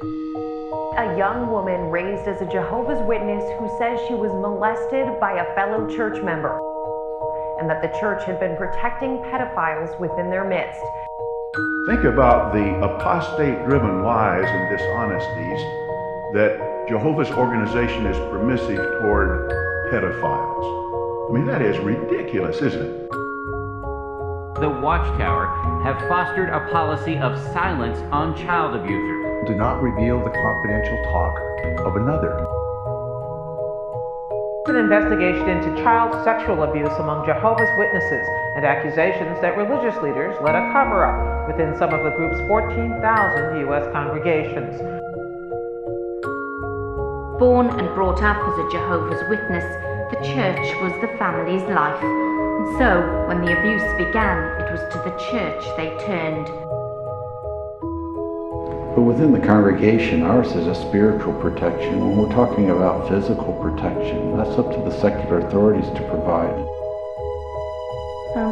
A young woman raised as a Jehovah's Witness who says she was molested by a fellow church member and that the church had been protecting pedophiles within their midst. Think about the apostate-driven lies and dishonesties that Jehovah's organization is permissive toward pedophiles. I mean, that is ridiculous, isn't it? The Watchtower have fostered a policy of silence on child abusers. Do not reveal the confidential talk of another. An investigation into child sexual abuse among Jehovah's Witnesses and accusations that religious leaders led a cover-up within some of the group's 14,000 U.S. congregations. Born and brought up as a Jehovah's Witness, the church was the family's life. And so, when the abuse began, it was to the church they turned. But within the congregation, ours is a spiritual protection. When we're talking about physical protection, that's up to the secular authorities to provide.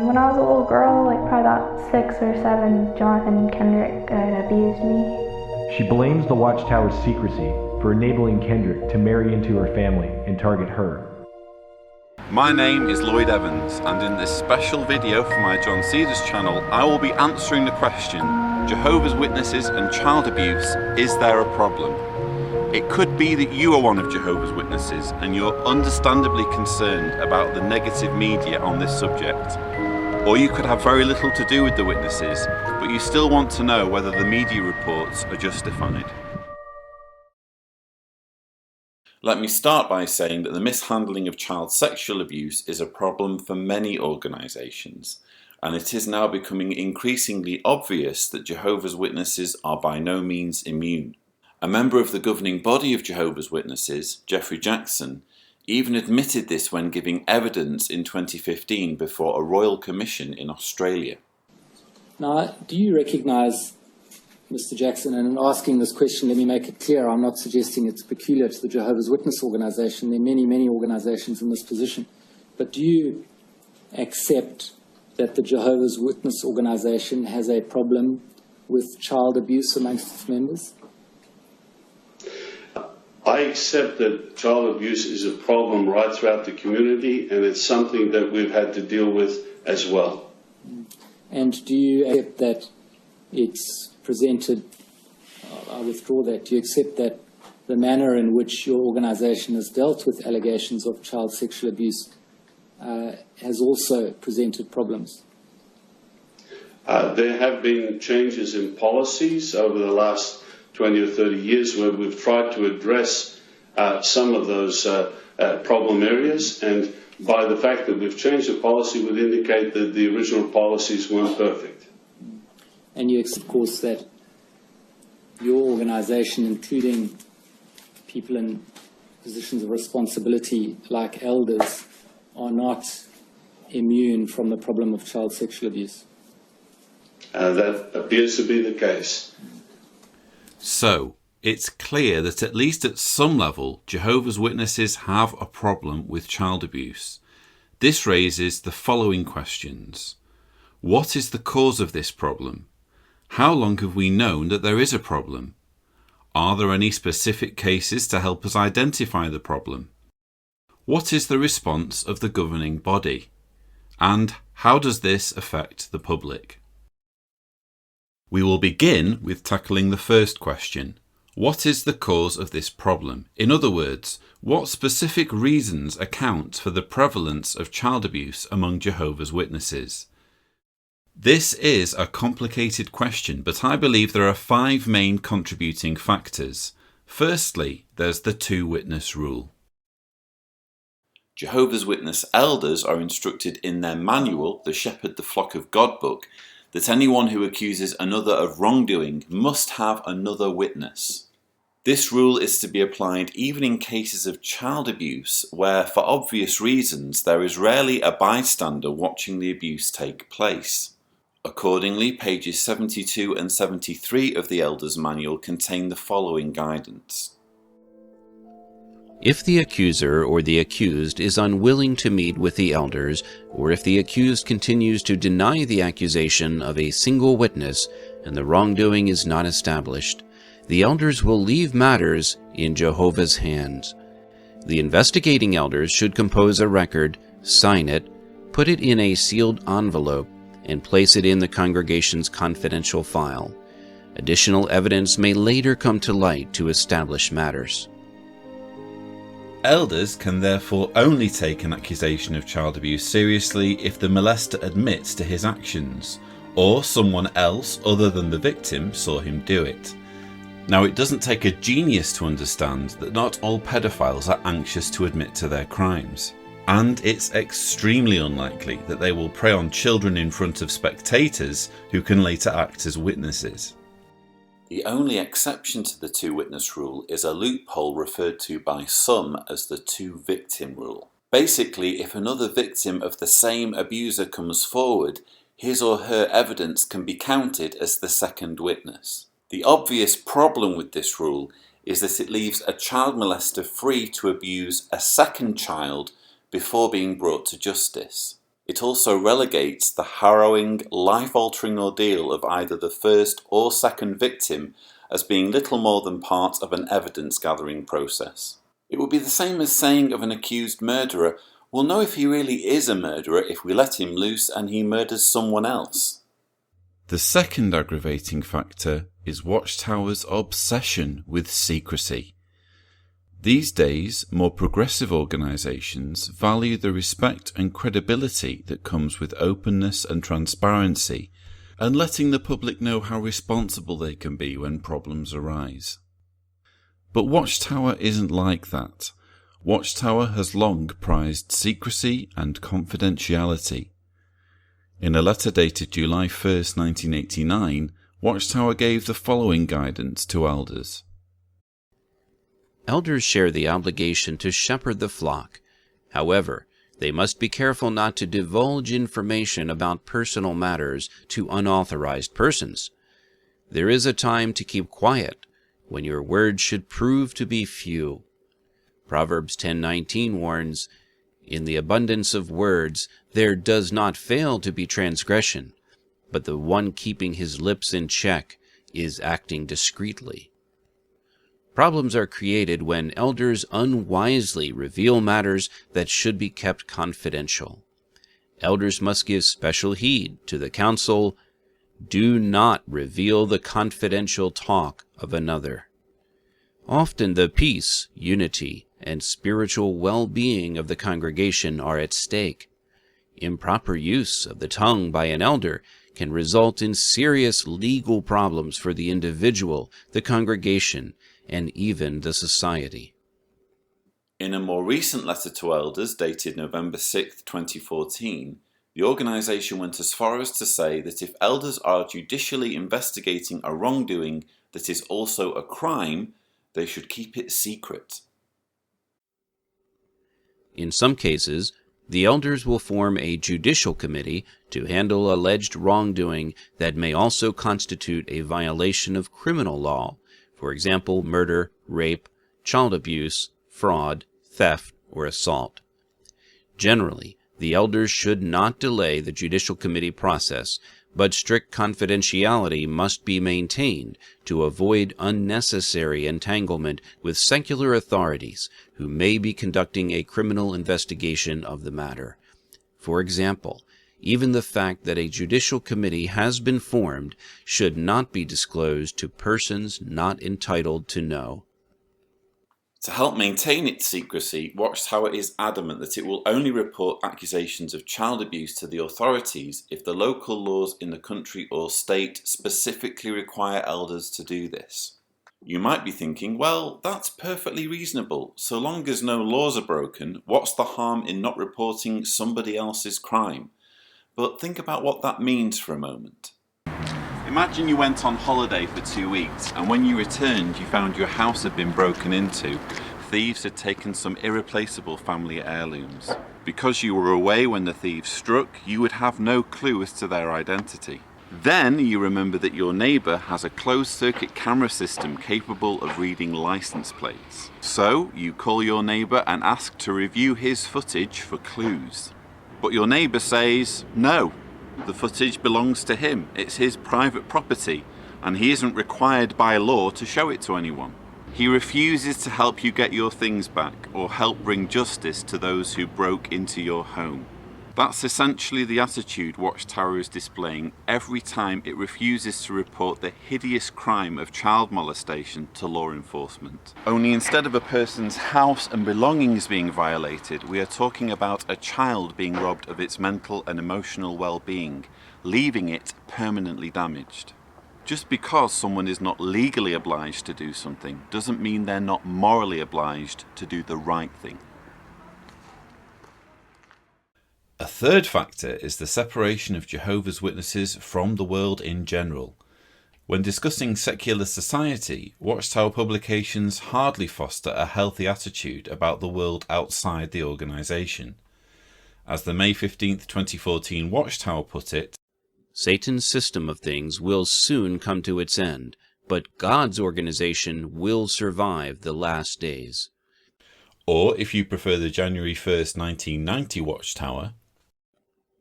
When I was a little girl, like probably about 6 or 7, Jonathan Kendrick had abused me. She blames the Watchtower's secrecy for enabling Kendrick to marry into her family and target her. My name is Lloyd Evans, and in this special video for my John Cedars channel, I will be answering the question, Jehovah's Witnesses and child abuse, is there a problem? It could be that you are one of Jehovah's Witnesses and you're understandably concerned about the negative media on this subject. Or you could have very little to do with the witnesses, but you still want to know whether the media reports are justified. Let me start by saying that the mishandling of child sexual abuse is a problem for many organisations, and it is now becoming increasingly obvious that Jehovah's Witnesses are by no means immune. A member of the governing body of Jehovah's Witnesses, Jeffrey Jackson, even admitted this when giving evidence in 2015 before a royal commission in Australia. Now, do you recognise, Mr. Jackson, and in asking this question, let me make it clear, I'm not suggesting it's peculiar to the Jehovah's Witness organisation. There are many, many organisations in this position. But do you accept that the Jehovah's Witness organisation has a problem with child abuse amongst its members? I accept that child abuse is a problem right throughout the community, and it's something that we've had to deal with as well. And do you accept that it's presented, I withdraw that, do you accept that the manner in which your organisation has dealt with allegations of child sexual abuse has also presented problems? There have been changes in policies over the last 20 or 30 years where we've tried to address some of those problem areas, and by the fact that we've changed the policy would indicate that the original policies weren't perfect. And you accept, of course, that your organisation, including people in positions of responsibility like elders, are not immune from the problem of child sexual abuse? That appears to be the case. So, it's clear that at least at some level, Jehovah's Witnesses have a problem with child abuse. This raises the following questions. What is the cause of this problem? How long have we known that there is a problem? Are there any specific cases to help us identify the problem? What is the response of the governing body? And how does this affect the public? We will begin with tackling the first question. What is the cause of this problem? In other words, what specific reasons account for the prevalence of child abuse among Jehovah's Witnesses? This is a complicated question, but I believe there are 5 main contributing factors. Firstly, there's the 2-witness rule. Jehovah's Witness elders are instructed in their manual, the Shepherd the Flock of God book, that anyone who accuses another of wrongdoing must have another witness. This rule is to be applied even in cases of child abuse where, for obvious reasons, there is rarely a bystander watching the abuse take place. Accordingly, pages 72 and 73 of the Elders' Manual contain the following guidance. If the accuser or the accused is unwilling to meet with the elders, or if the accused continues to deny the accusation of a single witness and the wrongdoing is not established, the elders will leave matters in Jehovah's hands. The investigating elders should compose a record, sign it, put it in a sealed envelope, and place it in the congregation's confidential file. Additional evidence may later come to light to establish matters. Elders can therefore only take an accusation of child abuse seriously if the molester admits to his actions, or someone else other than the victim saw him do it. Now, it doesn't take a genius to understand that not all pedophiles are anxious to admit to their crimes, and it's extremely unlikely that they will prey on children in front of spectators who can later act as witnesses. The only exception to the two-witness rule is a loophole referred to by some as the two-victim rule. Basically, if another victim of the same abuser comes forward, his or her evidence can be counted as the second witness. The obvious problem with this rule is that it leaves a child molester free to abuse a second child before being brought to justice. It also relegates the harrowing, life-altering ordeal of either the first or second victim as being little more than part of an evidence-gathering process. It would be the same as saying of an accused murderer, we'll know if he really is a murderer if we let him loose and he murders someone else. The second aggravating factor is Watchtower's obsession with secrecy. These days, more progressive organisations value the respect and credibility that comes with openness and transparency, and letting the public know how responsible they can be when problems arise. But Watchtower isn't like that. Watchtower has long prized secrecy and confidentiality. In a letter dated July 1st, 1989, Watchtower gave the following guidance to elders. Elders share the obligation to shepherd the flock. However, they must be careful not to divulge information about personal matters to unauthorized persons. There is a time to keep quiet, when your words should prove to be few. Proverbs 10:19 warns, "In the abundance of words there does not fail to be transgression, but the one keeping his lips in check is acting discreetly." Problems are created when elders unwisely reveal matters that should be kept confidential. Elders must give special heed to the counsel, "Do not reveal the confidential talk of another." Often the peace, unity, and spiritual well-being of the congregation are at stake. Improper use of the tongue by an elder can result in serious legal problems for the individual, the congregation, and even the society. In a more recent letter to elders dated November 6, 2014, the organisation went as far as to say that if elders are judicially investigating a wrongdoing that is also a crime, they should keep it secret. In some cases, the elders will form a judicial committee to handle alleged wrongdoing that may also constitute a violation of criminal law, for example, murder, rape, child abuse, fraud, theft, or assault. Generally, the elders should not delay the judicial committee process, but strict confidentiality must be maintained to avoid unnecessary entanglement with secular authorities who may be conducting a criminal investigation of the matter. For example, even the fact that a judicial committee has been formed should not be disclosed to persons not entitled to know. To help maintain its secrecy, Watchtower is adamant that it will only report accusations of child abuse to the authorities if the local laws in the country or state specifically require elders to do this. You might be thinking, well, that's perfectly reasonable. So long as no laws are broken, what's the harm in not reporting somebody else's crime? But think about what that means for a moment. Imagine you went on holiday for 2 weeks, and when you returned you found your house had been broken into. Thieves had taken some irreplaceable family heirlooms. Because you were away when the thieves struck, you would have no clue as to their identity. Then you remember that your neighbour has a closed-circuit camera system capable of reading license plates. So you call your neighbour and ask to review his footage for clues. But your neighbour says, no, the footage belongs to him, it's his private property, and he isn't required by law to show it to anyone. He refuses to help you get your things back or help bring justice to those who broke into your home. That's essentially the attitude Watchtower is displaying every time it refuses to report the hideous crime of child molestation to law enforcement. Only instead of a person's house and belongings being violated, we are talking about a child being robbed of its mental and emotional well-being, leaving it permanently damaged. Just because someone is not legally obliged to do something doesn't mean they're not morally obliged to do the right thing. A third factor is the separation of Jehovah's Witnesses from the world in general. When discussing secular society, Watchtower publications hardly foster a healthy attitude about the world outside the organisation. As the May 15, 2014 Watchtower put it, Satan's system of things will soon come to its end, but God's organization will survive the last days. Or, if you prefer the January 1st, 1990 Watchtower,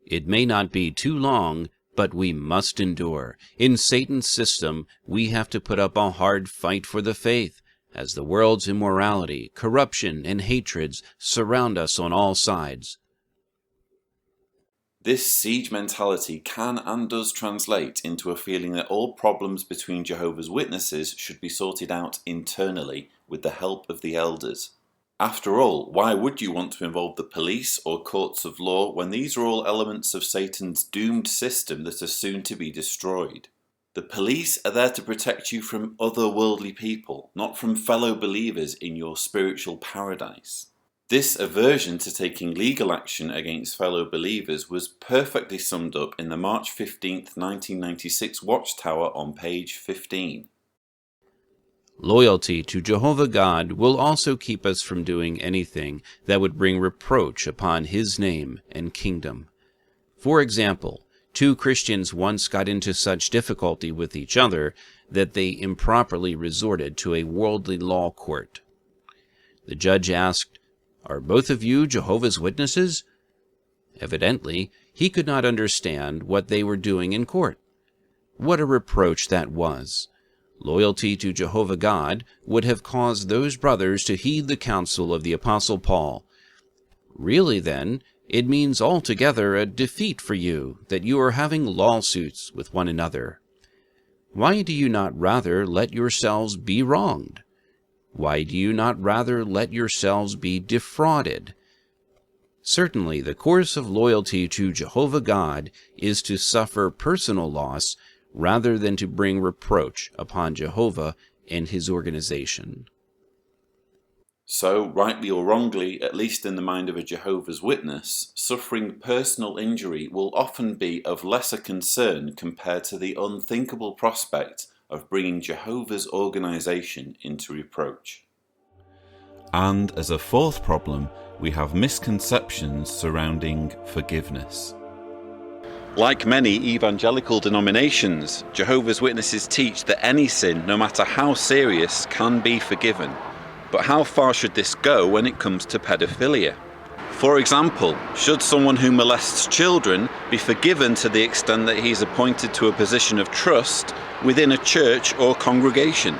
it may not be too long, but we must endure. In Satan's system, we have to put up a hard fight for the faith, as the world's immorality, corruption, and hatreds surround us on all sides. This siege mentality can and does translate into a feeling that all problems between Jehovah's Witnesses should be sorted out internally with the help of the elders. After all, why would you want to involve the police or courts of law when these are all elements of Satan's doomed system that are soon to be destroyed? The police are there to protect you from otherworldly people, not from fellow believers in your spiritual paradise. This aversion to taking legal action against fellow believers was perfectly summed up in the March 15, 1996 Watchtower on page 15. Loyalty to Jehovah God will also keep us from doing anything that would bring reproach upon His name and kingdom. For example, two Christians once got into such difficulty with each other that they improperly resorted to a worldly law court. The judge asked, "Are both of you Jehovah's Witnesses?" Evidently, he could not understand what they were doing in court. What a reproach that was! Loyalty to Jehovah God would have caused those brothers to heed the counsel of the Apostle Paul. Really, then, it means altogether a defeat for you that you are having lawsuits with one another. Why do you not rather let yourselves be wronged? Why do you not rather let yourselves be defrauded? Certainly, the course of loyalty to Jehovah God is to suffer personal loss rather than to bring reproach upon Jehovah and His organization. So, rightly or wrongly, at least in the mind of a Jehovah's Witness, suffering personal injury will often be of lesser concern compared to the unthinkable prospect of bringing Jehovah's organization into reproach. And as a fourth problem, we have misconceptions surrounding forgiveness. Like many evangelical denominations, Jehovah's Witnesses teach that any sin, no matter how serious, can be forgiven. But how far should this go when it comes to pedophilia? For example, should someone who molests children be forgiven to the extent that he is appointed to a position of trust within a church or congregation?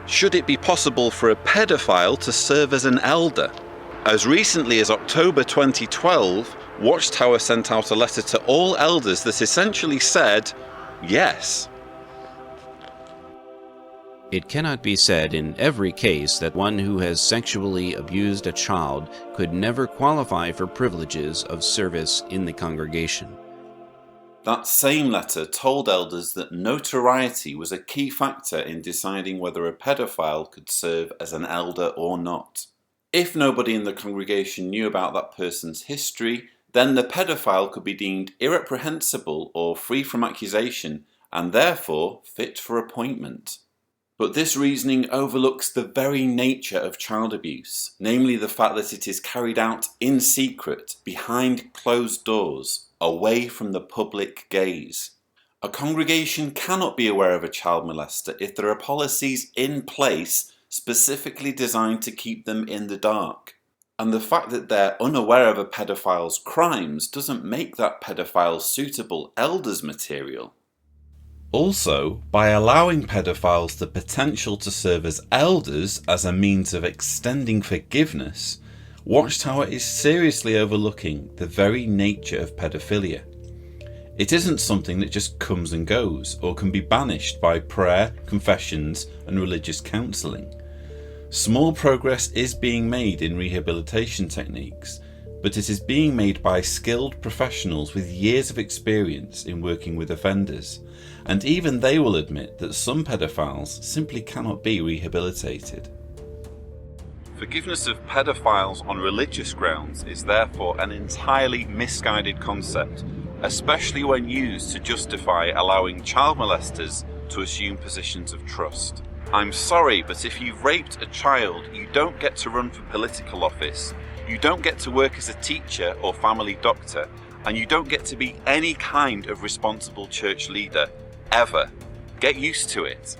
Should it be possible for a pedophile to serve as an elder? As recently as October 2012, Watchtower sent out a letter to all elders that essentially said, yes. It cannot be said in every case that one who has sexually abused a child could never qualify for privileges of service in the congregation. That same letter told elders that notoriety was a key factor in deciding whether a pedophile could serve as an elder or not. If nobody in the congregation knew about that person's history, then the pedophile could be deemed irreprehensible or free from accusation and therefore fit for appointment. But this reasoning overlooks the very nature of child abuse, namely the fact that it is carried out in secret, behind closed doors, away from the public gaze. A congregation cannot be aware of a child molester if there are policies in place specifically designed to keep them in the dark. And the fact that they're unaware of a pedophile's crimes doesn't make that pedophile suitable elders material. Also, by allowing pedophiles the potential to serve as elders as a means of extending forgiveness, Watchtower is seriously overlooking the very nature of pedophilia. It isn't something that just comes and goes, or can be banished by prayer, confessions, and religious counselling. Small progress is being made in rehabilitation techniques, but it is being made by skilled professionals with years of experience in working with offenders, and even they will admit that some pedophiles simply cannot be rehabilitated. Forgiveness of pedophiles on religious grounds is therefore an entirely misguided concept, especially when used to justify allowing child molesters to assume positions of trust. I'm sorry, but if you've raped a child, you don't get to run for political office, you don't get to work as a teacher or family doctor, and you don't get to be any kind of responsible church leader, ever. Get used to it.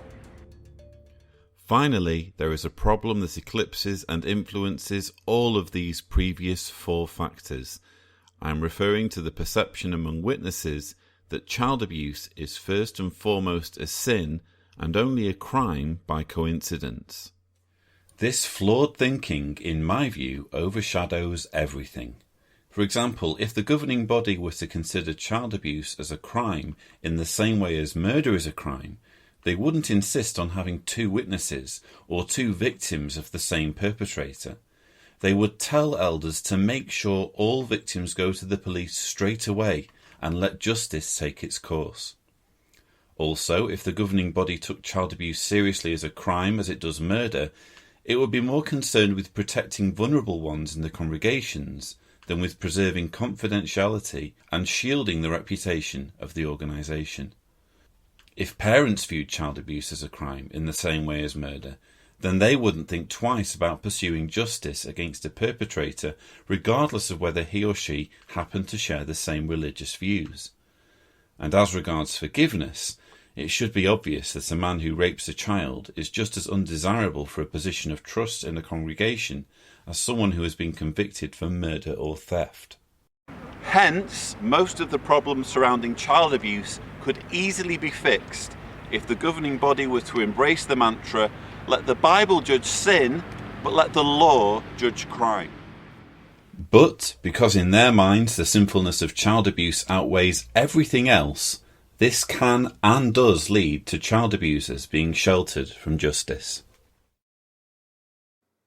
Finally, there is a problem that eclipses and influences all of these previous four factors. I'm referring to the perception among witnesses that child abuse is first and foremost a sin and only a crime by coincidence. This flawed thinking, in my view, overshadows everything. For example, if the governing body were to consider child abuse as a crime in the same way as murder is a crime, they wouldn't insist on having two witnesses or two victims of the same perpetrator. They would tell elders to make sure all victims go to the police straight away and let justice take its course. Also, if the governing body took child abuse seriously as a crime as it does murder, it would be more concerned with protecting vulnerable ones in the congregations than with preserving confidentiality and shielding the reputation of the organisation. If parents viewed child abuse as a crime in the same way as murder, then they wouldn't think twice about pursuing justice against a perpetrator, regardless of whether he or she happened to share the same religious views. And as regards forgiveness, it should be obvious that a man who rapes a child is just as undesirable for a position of trust in a congregation as someone who has been convicted for murder or theft. Hence, most of the problems surrounding child abuse could easily be fixed if the governing body were to embrace the mantra, "Let the Bible judge sin, but let the law judge crime." But because in their minds the sinfulness of child abuse outweighs everything else, this can and does lead to child abusers being sheltered from justice.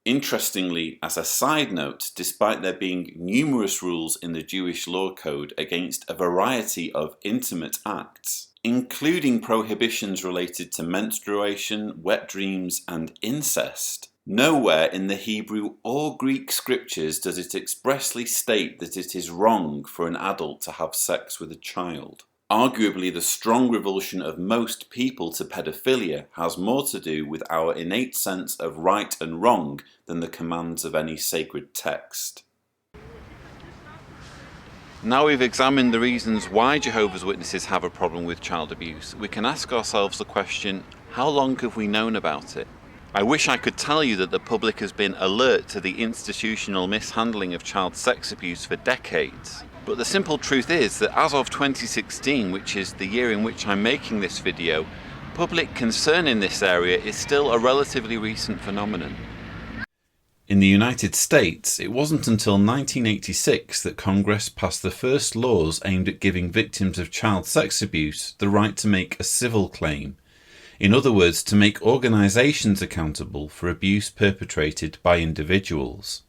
Interestingly, as a side note, despite there being numerous rules in the Jewish law code against a variety of intimate acts, including prohibitions related to menstruation, wet dreams, and incest, nowhere in the Hebrew or Greek scriptures does it expressly state that it is wrong for an adult to have sex with a child. Arguably, the strong revulsion of most people to pedophilia has more to do with our innate sense of right and wrong than the commands of any sacred text. Now we've examined the reasons why Jehovah's Witnesses have a problem with child abuse, we can ask ourselves the question, how long have we known about it? I wish I could tell you that the public has been alert to the institutional mishandling of child sex abuse for decades. But the simple truth is that as of 2016, which is the year in which I'm making this video, public concern in this area is still a relatively recent phenomenon. In the United States, it wasn't until 1986 that Congress passed the first laws aimed at giving victims of child sex abuse the right to make a civil claim. In other words, to make organizations accountable for abuse perpetrated by individuals.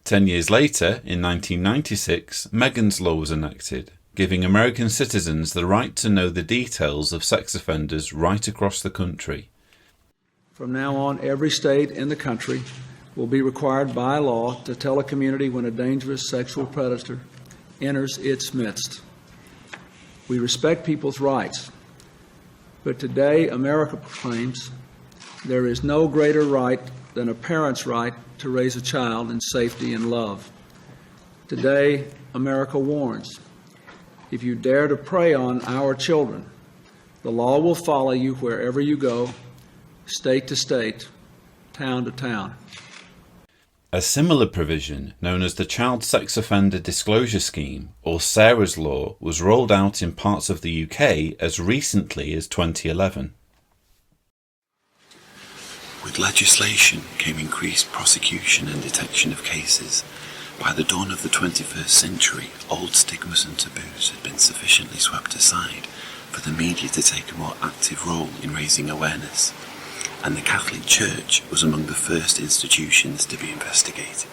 10 years later, in 1996, Megan's Law was enacted, giving American citizens the right to know the details of sex offenders right across the country. From now on, every state in the country will be required by law to tell a community when a dangerous sexual predator enters its midst. We respect people's rights, but today America proclaims there is no greater right than a parent's right to raise a child in safety and love. Today, America warns, if you dare to prey on our children, the law will follow you wherever you go, state to state, town to town. A similar provision, known as the Child Sex Offender Disclosure Scheme, or SARA's law, was rolled out in parts of the UK as recently as 2011. With legislation came increased prosecution and detection of cases. By the dawn of the 21st century, old stigmas and taboos had been sufficiently swept aside for the media to take a more active role in raising awareness, and the Catholic Church was among the first institutions to be investigated.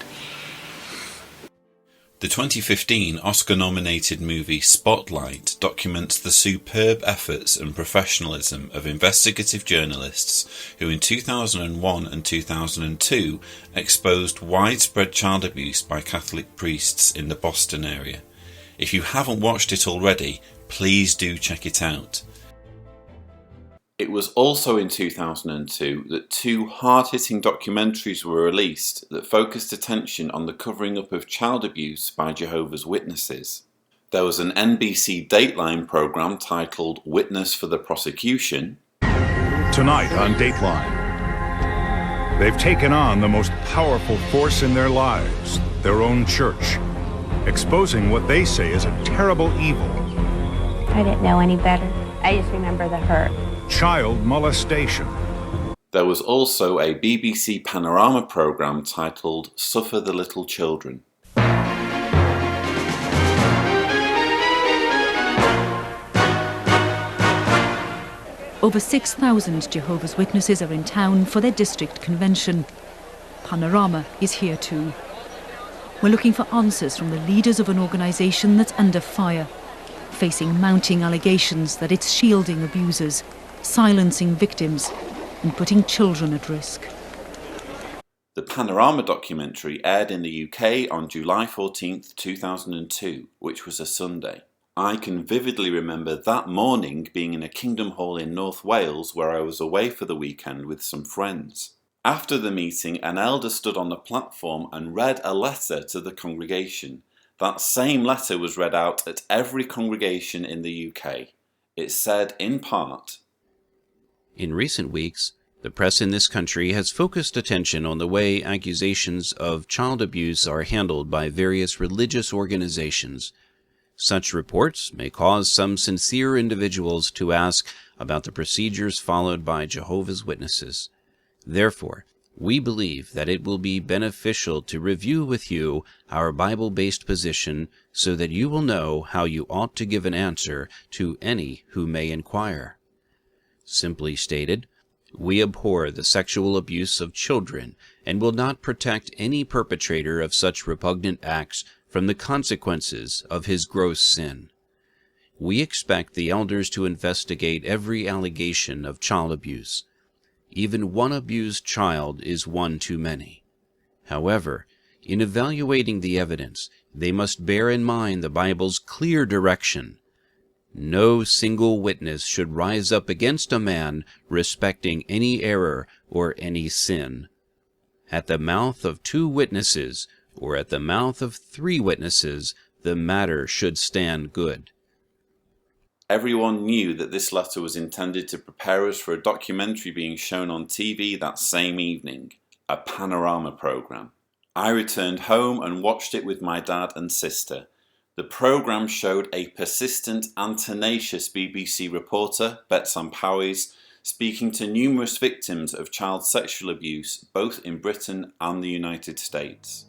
The 2015 Oscar-nominated movie Spotlight documents the superb efforts and professionalism of investigative journalists who in 2001 and 2002 exposed widespread child abuse by Catholic priests in the Boston area. If you haven't watched it already, please do check it out. It was also in 2002 that two hard-hitting documentaries were released that focused attention on the covering up of child abuse by Jehovah's Witnesses. There was an NBC Dateline program titled Witness for the Prosecution. Tonight on Dateline, they've taken on the most powerful force in their lives, their own church, exposing what they say is a terrible evil. I didn't know any better. I just remember the hurt. Child molestation. There was also a BBC Panorama programme titled Suffer the Little Children. Over 6,000 Jehovah's Witnesses are in town for their district convention. Panorama is here too. We're looking for answers from the leaders of an organisation that's under fire, facing mounting allegations that it's shielding abusers, silencing victims, and putting children at risk. The Panorama documentary aired in the UK on July 14th, 2002, which was a Sunday. I can vividly remember that morning being in a Kingdom Hall in North Wales where I was away for the weekend with some friends. After the meeting, an elder stood on the platform and read a letter to the congregation. That same letter was read out at every congregation in the UK. It said, in part, In recent weeks, the press in this country has focused attention on the way accusations of child abuse are handled by various religious organizations. Such reports may cause some sincere individuals to ask about the procedures followed by Jehovah's Witnesses. Therefore, we believe that it will be beneficial to review with you our Bible-based position so that you will know how you ought to give an answer to any who may inquire. Simply stated, we abhor the sexual abuse of children and will not protect any perpetrator of such repugnant acts from the consequences of his gross sin. We expect the elders to investigate every allegation of child abuse. Even one abused child is one too many. However, in evaluating the evidence, they must bear in mind the Bible's clear direction. No single witness should rise up against a man respecting any error or any sin. At the mouth of 2 witnesses, or at the mouth of 3 witnesses, the matter should stand good. Everyone knew that this letter was intended to prepare us for a documentary being shown on TV that same evening, a Panorama programme. I returned home and watched it with my dad and sister. The programme showed a persistent and tenacious BBC reporter, Betsam Powys, speaking to numerous victims of child sexual abuse both in Britain and the United States.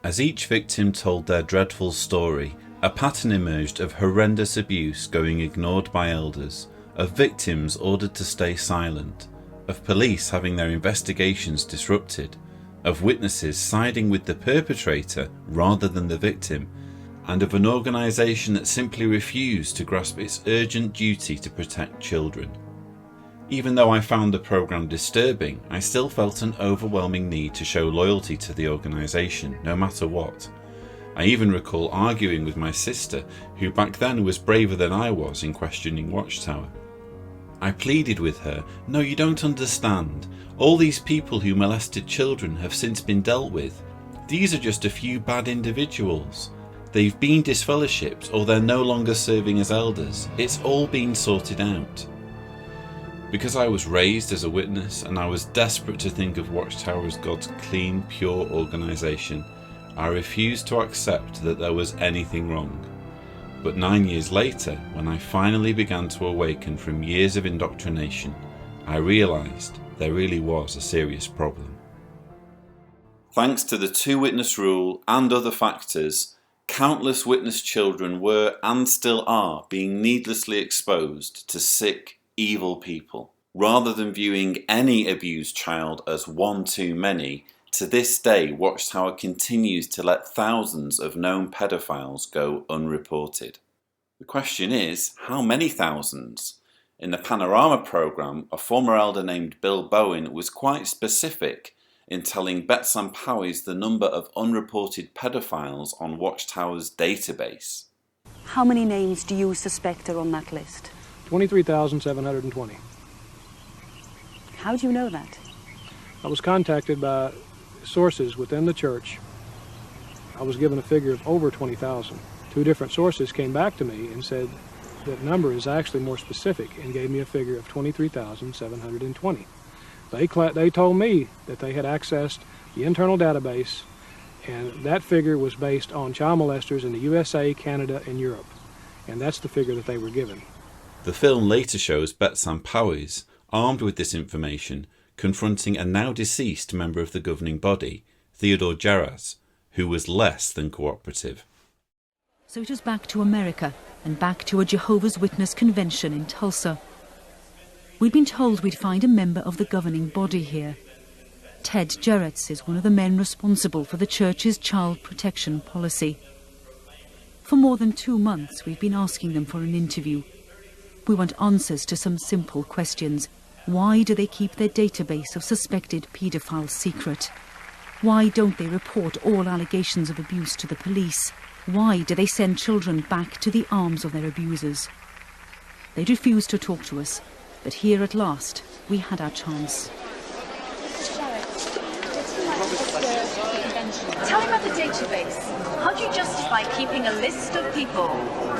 As each victim told their dreadful story, a pattern emerged of horrendous abuse going ignored by elders, of victims ordered to stay silent, of police having their investigations disrupted, of witnesses siding with the perpetrator rather than the victim, and of an organisation that simply refused to grasp its urgent duty to protect children. Even though I found the programme disturbing, I still felt an overwhelming need to show loyalty to the organisation, no matter what. I even recall arguing with my sister, who back then was braver than I was in questioning Watchtower. I pleaded with her, "No, you don't understand. All these people who molested children have since been dealt with. These are just a few bad individuals. They've been disfellowshipped or they're no longer serving as elders. It's all been sorted out." Because I was raised as a witness and I was desperate to think of Watchtower as God's clean, pure organisation, I refused to accept that there was anything wrong. But 9 years later, when I finally began to awaken from years of indoctrination, I realised there really was a serious problem. Thanks to the two-witness rule and other factors, countless witness children were and still are being needlessly exposed to sick, evil people. Rather than viewing any abused child as one too many, to this day Watchtower continues to let thousands of known pedophiles go unreported. The question is, how many thousands? In the Panorama programme, a former elder named Bill Bowen was quite specific in telling Betsam Powys the number of unreported pedophiles on Watchtower's database. How many names do you suspect are on that list? 23,720. How do you know that? I was contacted by sources within the church. I was given a figure of over 20,000. Two different sources came back to me and said that number is actually more specific and gave me a figure of 23,720. They told me that they had accessed the internal database, and that figure was based on child molesters in the USA, Canada, and Europe. And that's the figure that they were given. The film later shows Betsam Powys, armed with this information, confronting a now deceased member of the governing body, Theodore Geras, who was less than cooperative. So it was back to America and back to a Jehovah's Witness convention in Tulsa. We'd been told we'd find a member of the governing body here. Ted Geras is one of the men responsible for the church's child protection policy. For more than 2 months we've been asking them for an interview. We want answers to some simple questions. Why do they keep their database of suspected paedophiles secret? Why don't they report all allegations of abuse to the police? Why do they send children back to the arms of their abusers? They refused to talk to us, but here at last we had our chance. Tell me about the database. How do you justify keeping a list of people,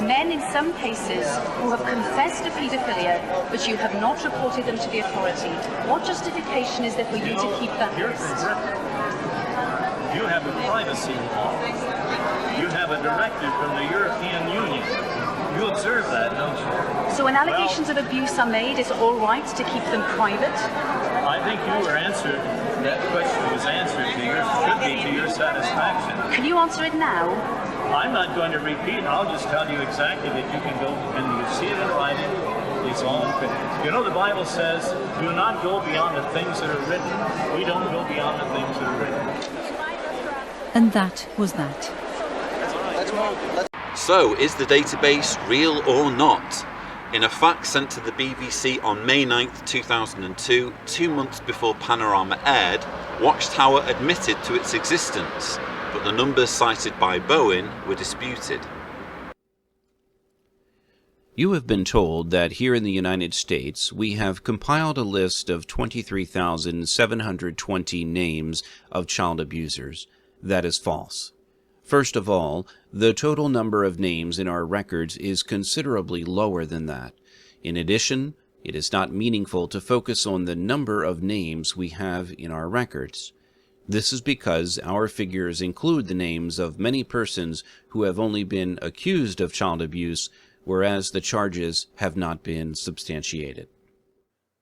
men in some cases, who have confessed to paedophilia, but you have not reported them to the authority? What justification is there for you to keep that list? You have a privacy law. You have a directive from the European Union. You observe that, don't you? So when allegations of abuse are made, it's all right to keep them private? I think you were answered. That question was answered should be to your satisfaction. Can you answer it now? I'm not going to repeat. I'll just tell you exactly that you can go and you see it in writing. It's all in print. You know, the Bible says, do not go beyond the things that are written. We don't go beyond the things that are written. And that was that. So, is the database real or not? In a fax sent to the BBC on May 9th, 2002, 2 months before Panorama aired, Watchtower admitted to its existence, but the numbers cited by Bowen were disputed. You have been told that here in the United States we have compiled a list of 23,720 names of child abusers. That is false. First of all, the total number of names in our records is considerably lower than that. In addition, it is not meaningful to focus on the number of names we have in our records. This is because our figures include the names of many persons who have only been accused of child abuse, whereas the charges have not been substantiated.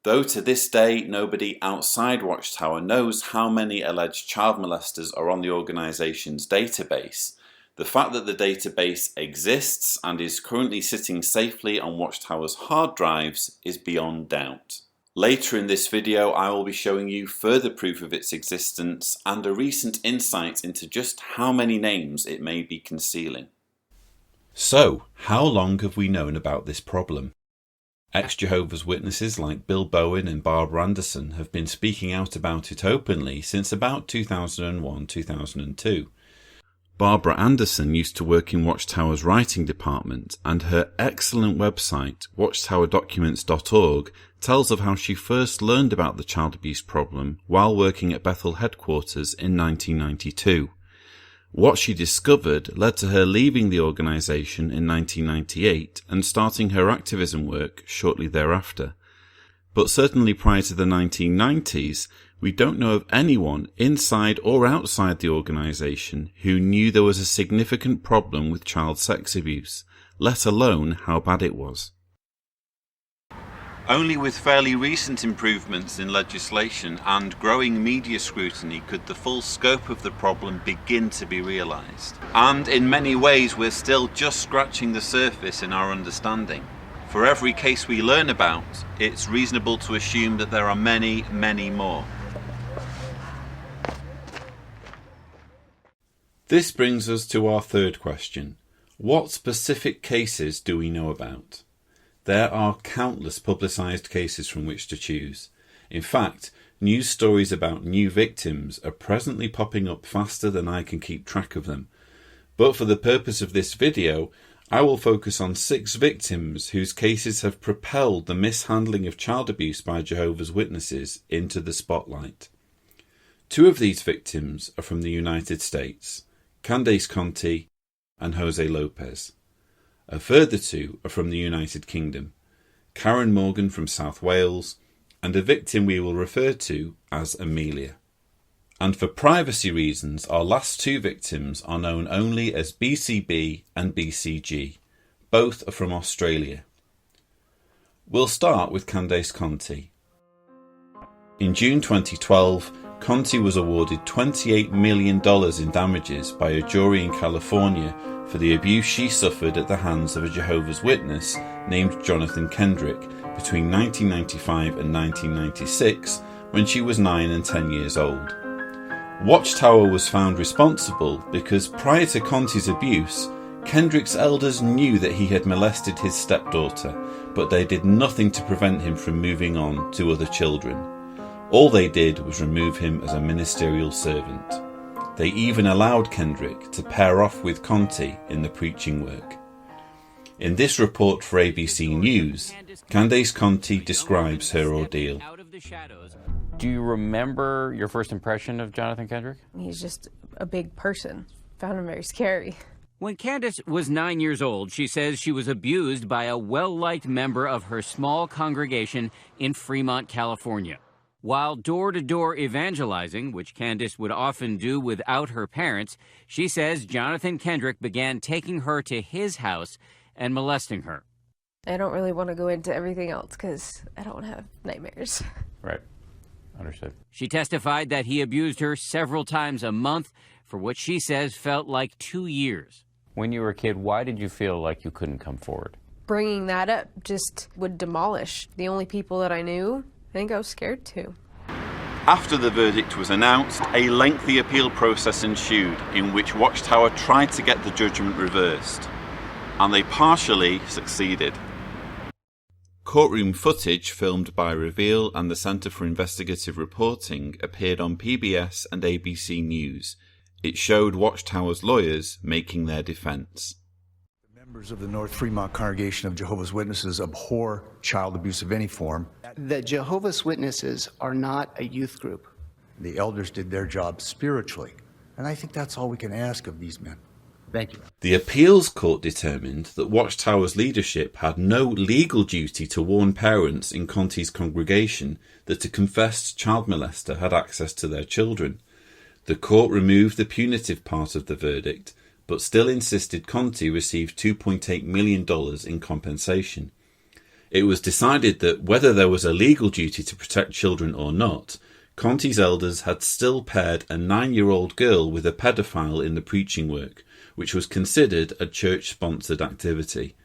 Though to this day nobody outside Watchtower knows how many alleged child molesters are on the organisation's database, the fact that the database exists and is currently sitting safely on Watchtower's hard drives is beyond doubt. Later in this video I will be showing you further proof of its existence and a recent insight into just how many names it may be concealing. So, how long have we known about this problem? Ex-Jehovah's Witnesses like Bill Bowen and Barbara Anderson have been speaking out about it openly since about 2001-2002. Barbara Anderson used to work in Watchtower's writing department, and her excellent website, watchtowerdocuments.org, tells of how she first learned about the child abuse problem while working at Bethel headquarters in 1992. What she discovered led to her leaving the organisation in 1998 and starting her activism work shortly thereafter. But certainly prior to the 1990s, we don't know of anyone inside or outside the organisation who knew there was a significant problem with child sex abuse, let alone how bad it was. Only with fairly recent improvements in legislation and growing media scrutiny could the full scope of the problem begin to be realised. And in many ways we're still just scratching the surface in our understanding. For every case we learn about, it's reasonable to assume that there are many, many more. This brings us to our third question. What specific cases do we know about? There are countless publicised cases from which to choose. In fact, news stories about new victims are presently popping up faster than I can keep track of them. But for the purpose of this video, I will focus on 6 victims whose cases have propelled the mishandling of child abuse by Jehovah's Witnesses into the spotlight. 2 of these victims are from the United States, Candace Conti and Jose Lopez. A further 2 are from the United Kingdom, Karen Morgan from South Wales, and a victim we will refer to as Amelia. And for privacy reasons, our last 2 victims are known only as BCB and BCG. Both are from Australia. We'll start with Candace Conti. In June 2012, Conti was awarded $28 million in damages by a jury in California for the abuse she suffered at the hands of a Jehovah's Witness named Jonathan Kendrick between 1995 and 1996 when she was 9 and 10 years old. Watchtower was found responsible because prior to Conti's abuse, Kendrick's elders knew that he had molested his stepdaughter, but they did nothing to prevent him from moving on to other children. All they did was remove him as a ministerial servant. They even allowed Kendrick to pair off with Conti in the preaching work. In this report for ABC News, Candace Conti describes her ordeal. Do you remember your first impression of Jonathan Kendrick? He's just a big person. Found him very scary. When Candace was 9 years old, she says she was abused by a well-liked member of her small congregation in Fremont, California. While door-to-door evangelizing, which Candace would often do without her parents, she says Jonathan Kendrick began taking her to his house and molesting her. I don't really want to go into everything else because I don't want to have nightmares. Right. Understood. She testified that he abused her several times a month for what she says felt like 2 years. When you were a kid, why did you feel like you couldn't come forward? Bringing that up just would demolish the only people that I knew. I think I was scared too. After the verdict was announced, a lengthy appeal process ensued in which Watchtower tried to get the judgment reversed, and they partially succeeded. Courtroom footage filmed by Reveal and the Centre for Investigative Reporting appeared on PBS and ABC News. It showed Watchtower's lawyers making their defence. Members of the North Fremont Congregation of Jehovah's Witnesses abhor child abuse of any form. The Jehovah's Witnesses are not a youth group. The elders did their job spiritually, and I think that's all we can ask of these men. Thank you. The appeals court determined that Watchtower's leadership had no legal duty to warn parents in Conti's congregation that a confessed child molester had access to their children. The court removed the punitive part of the verdict, but still insisted Conti receive $2.8 million in compensation. It was decided that whether there was a legal duty to protect children or not, Conti's elders had still paired a 9-year-old girl with a pedophile in the preaching work, which was considered a church-sponsored activity.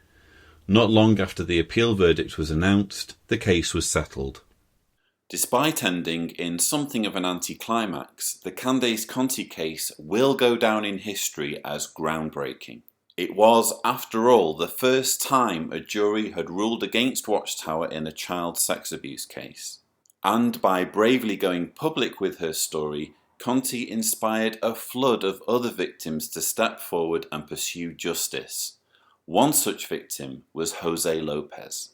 Not long after the appeal verdict was announced, the case was settled. Despite ending in something of an anticlimax, the Candace Conti case will go down in history as groundbreaking. It was, after all, the first time a jury had ruled against Watchtower in a child sex abuse case. And by bravely going public with her story, Conti inspired a flood of other victims to step forward and pursue justice. One such victim was Jose Lopez.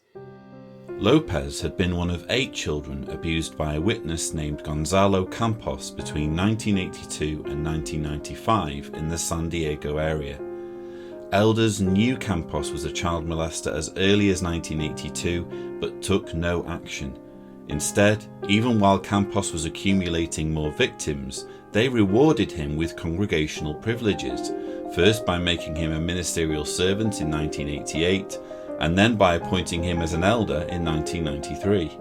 Lopez had been one of 8 children abused by a witness named Gonzalo Campos between 1982 and 1995 in the San Diego area. Elders knew Campos was a child molester as early as 1982, but took no action. Instead, even while Campos was accumulating more victims, they rewarded him with congregational privileges, first by making him a ministerial servant in 1988, and then by appointing him as an elder in 1993.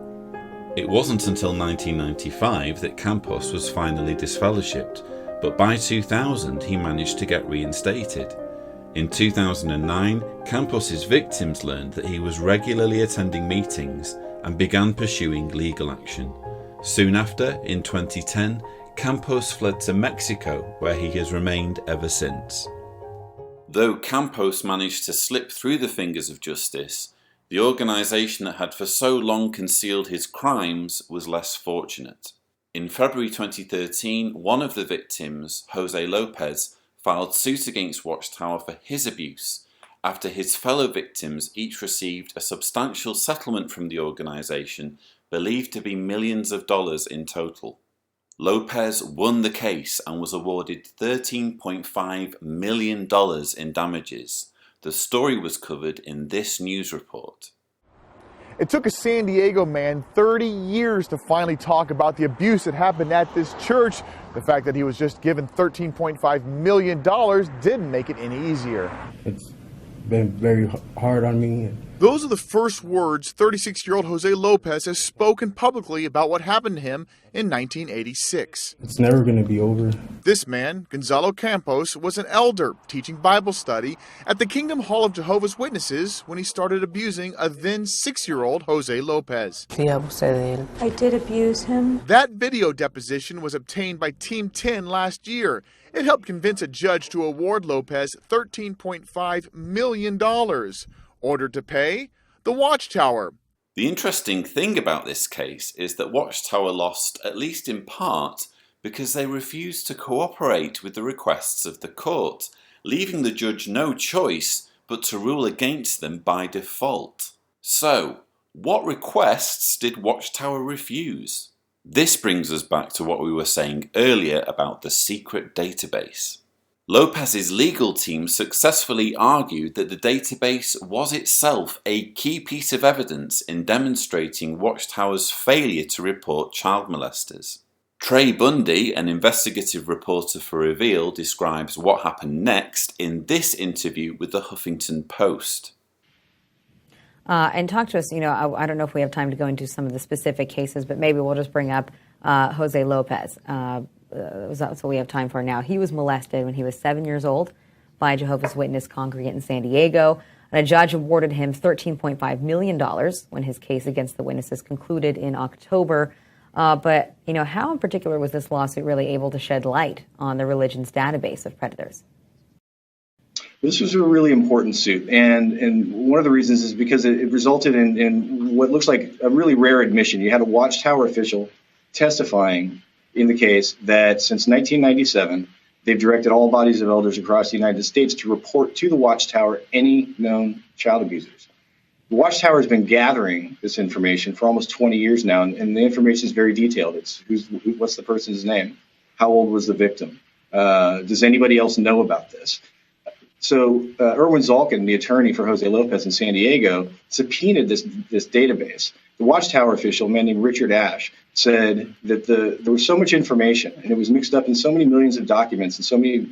It wasn't until 1995 that Campos was finally disfellowshipped, but by 2000 he managed to get reinstated. In 2009, Campos's victims learned that he was regularly attending meetings and began pursuing legal action. Soon after, in 2010, Campos fled to Mexico, where he has remained ever since. Though Campos managed to slip through the fingers of justice, the organisation that had for so long concealed his crimes was less fortunate. In February 2013, one of the victims, Jose Lopez, filed suit against Watchtower for his abuse, after his fellow victims each received a substantial settlement from the organisation, believed to be millions of dollars in total. Lopez won the case and was awarded $13.5 million in damages. The story was covered in this news report. It took a San Diego man 30 years to finally talk about the abuse that happened at this church. The fact that he was just given $13.5 million didn't make it any easier. It's been very hard on me. Those are the first words 36-year-old Jose Lopez has spoken publicly about what happened to him in 1986. It's never going to be over. This man, Gonzalo Campos, was an elder teaching Bible study at the Kingdom Hall of Jehovah's Witnesses when he started abusing a then 6-year-old Jose Lopez. I did abuse him. That video deposition was obtained by Team 10 last year. It helped convince a judge to award Lopez $13.5 million. Ordered to pay? The Watchtower. The interesting thing about this case is that Watchtower lost, at least in part, because they refused to cooperate with the requests of the court, leaving the judge no choice but to rule against them by default. So, what requests did Watchtower refuse? This brings us back to what we were saying earlier about the secret database. Lopez's legal team successfully argued that the database was itself a key piece of evidence in demonstrating Watchtower's failure to report child molesters. Trey Bundy, an investigative reporter for Reveal, describes what happened next in this interview with the Huffington Post. And talk to us, I don't know if we have time to go into some of the specific cases, but maybe we'll just bring up Jose Lopez. That's what we have time for now. He was molested when he was 7 years old by a Jehovah's Witness congregant in San Diego, and a judge awarded him $13.5 million when his case against the witnesses concluded in October. But how in particular was this lawsuit really able to shed light on the religion's database of predators? This was a really important suit, and one of the reasons is because it resulted in what looks like a really rare admission. You had a Watchtower official testifying in the case that since 1997, they've directed all bodies of elders across the United States to report to the Watchtower any known child abusers. The Watchtower has been gathering this information for almost 20 years now, and the information is very detailed. It's what's the person's name? How old was the victim? Does anybody else know about this? So Erwin Zalkin, the attorney for Jose Lopez in San Diego, subpoenaed this database. The Watchtower official, a man named Richard Ash, said that there was so much information and it was mixed up in so many millions of documents and so many,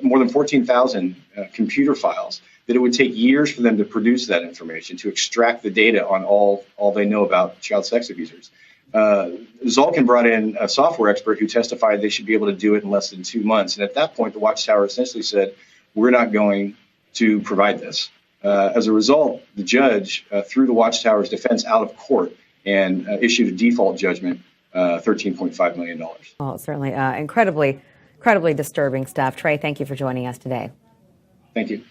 more than 14,000 computer files, that it would take years for them to produce that information, to extract the data on all they know about child sex abusers. Zalkin brought in a software expert who testified they should be able to do it in less than 2 months. And at that point, the Watchtower essentially said, we're not going to provide this. As a result, the judge threw the Watchtower's defense out of court and issued a default judgment, $13.5 million. Well, certainly incredibly disturbing stuff. Trey, thank you for joining us today. Thank you.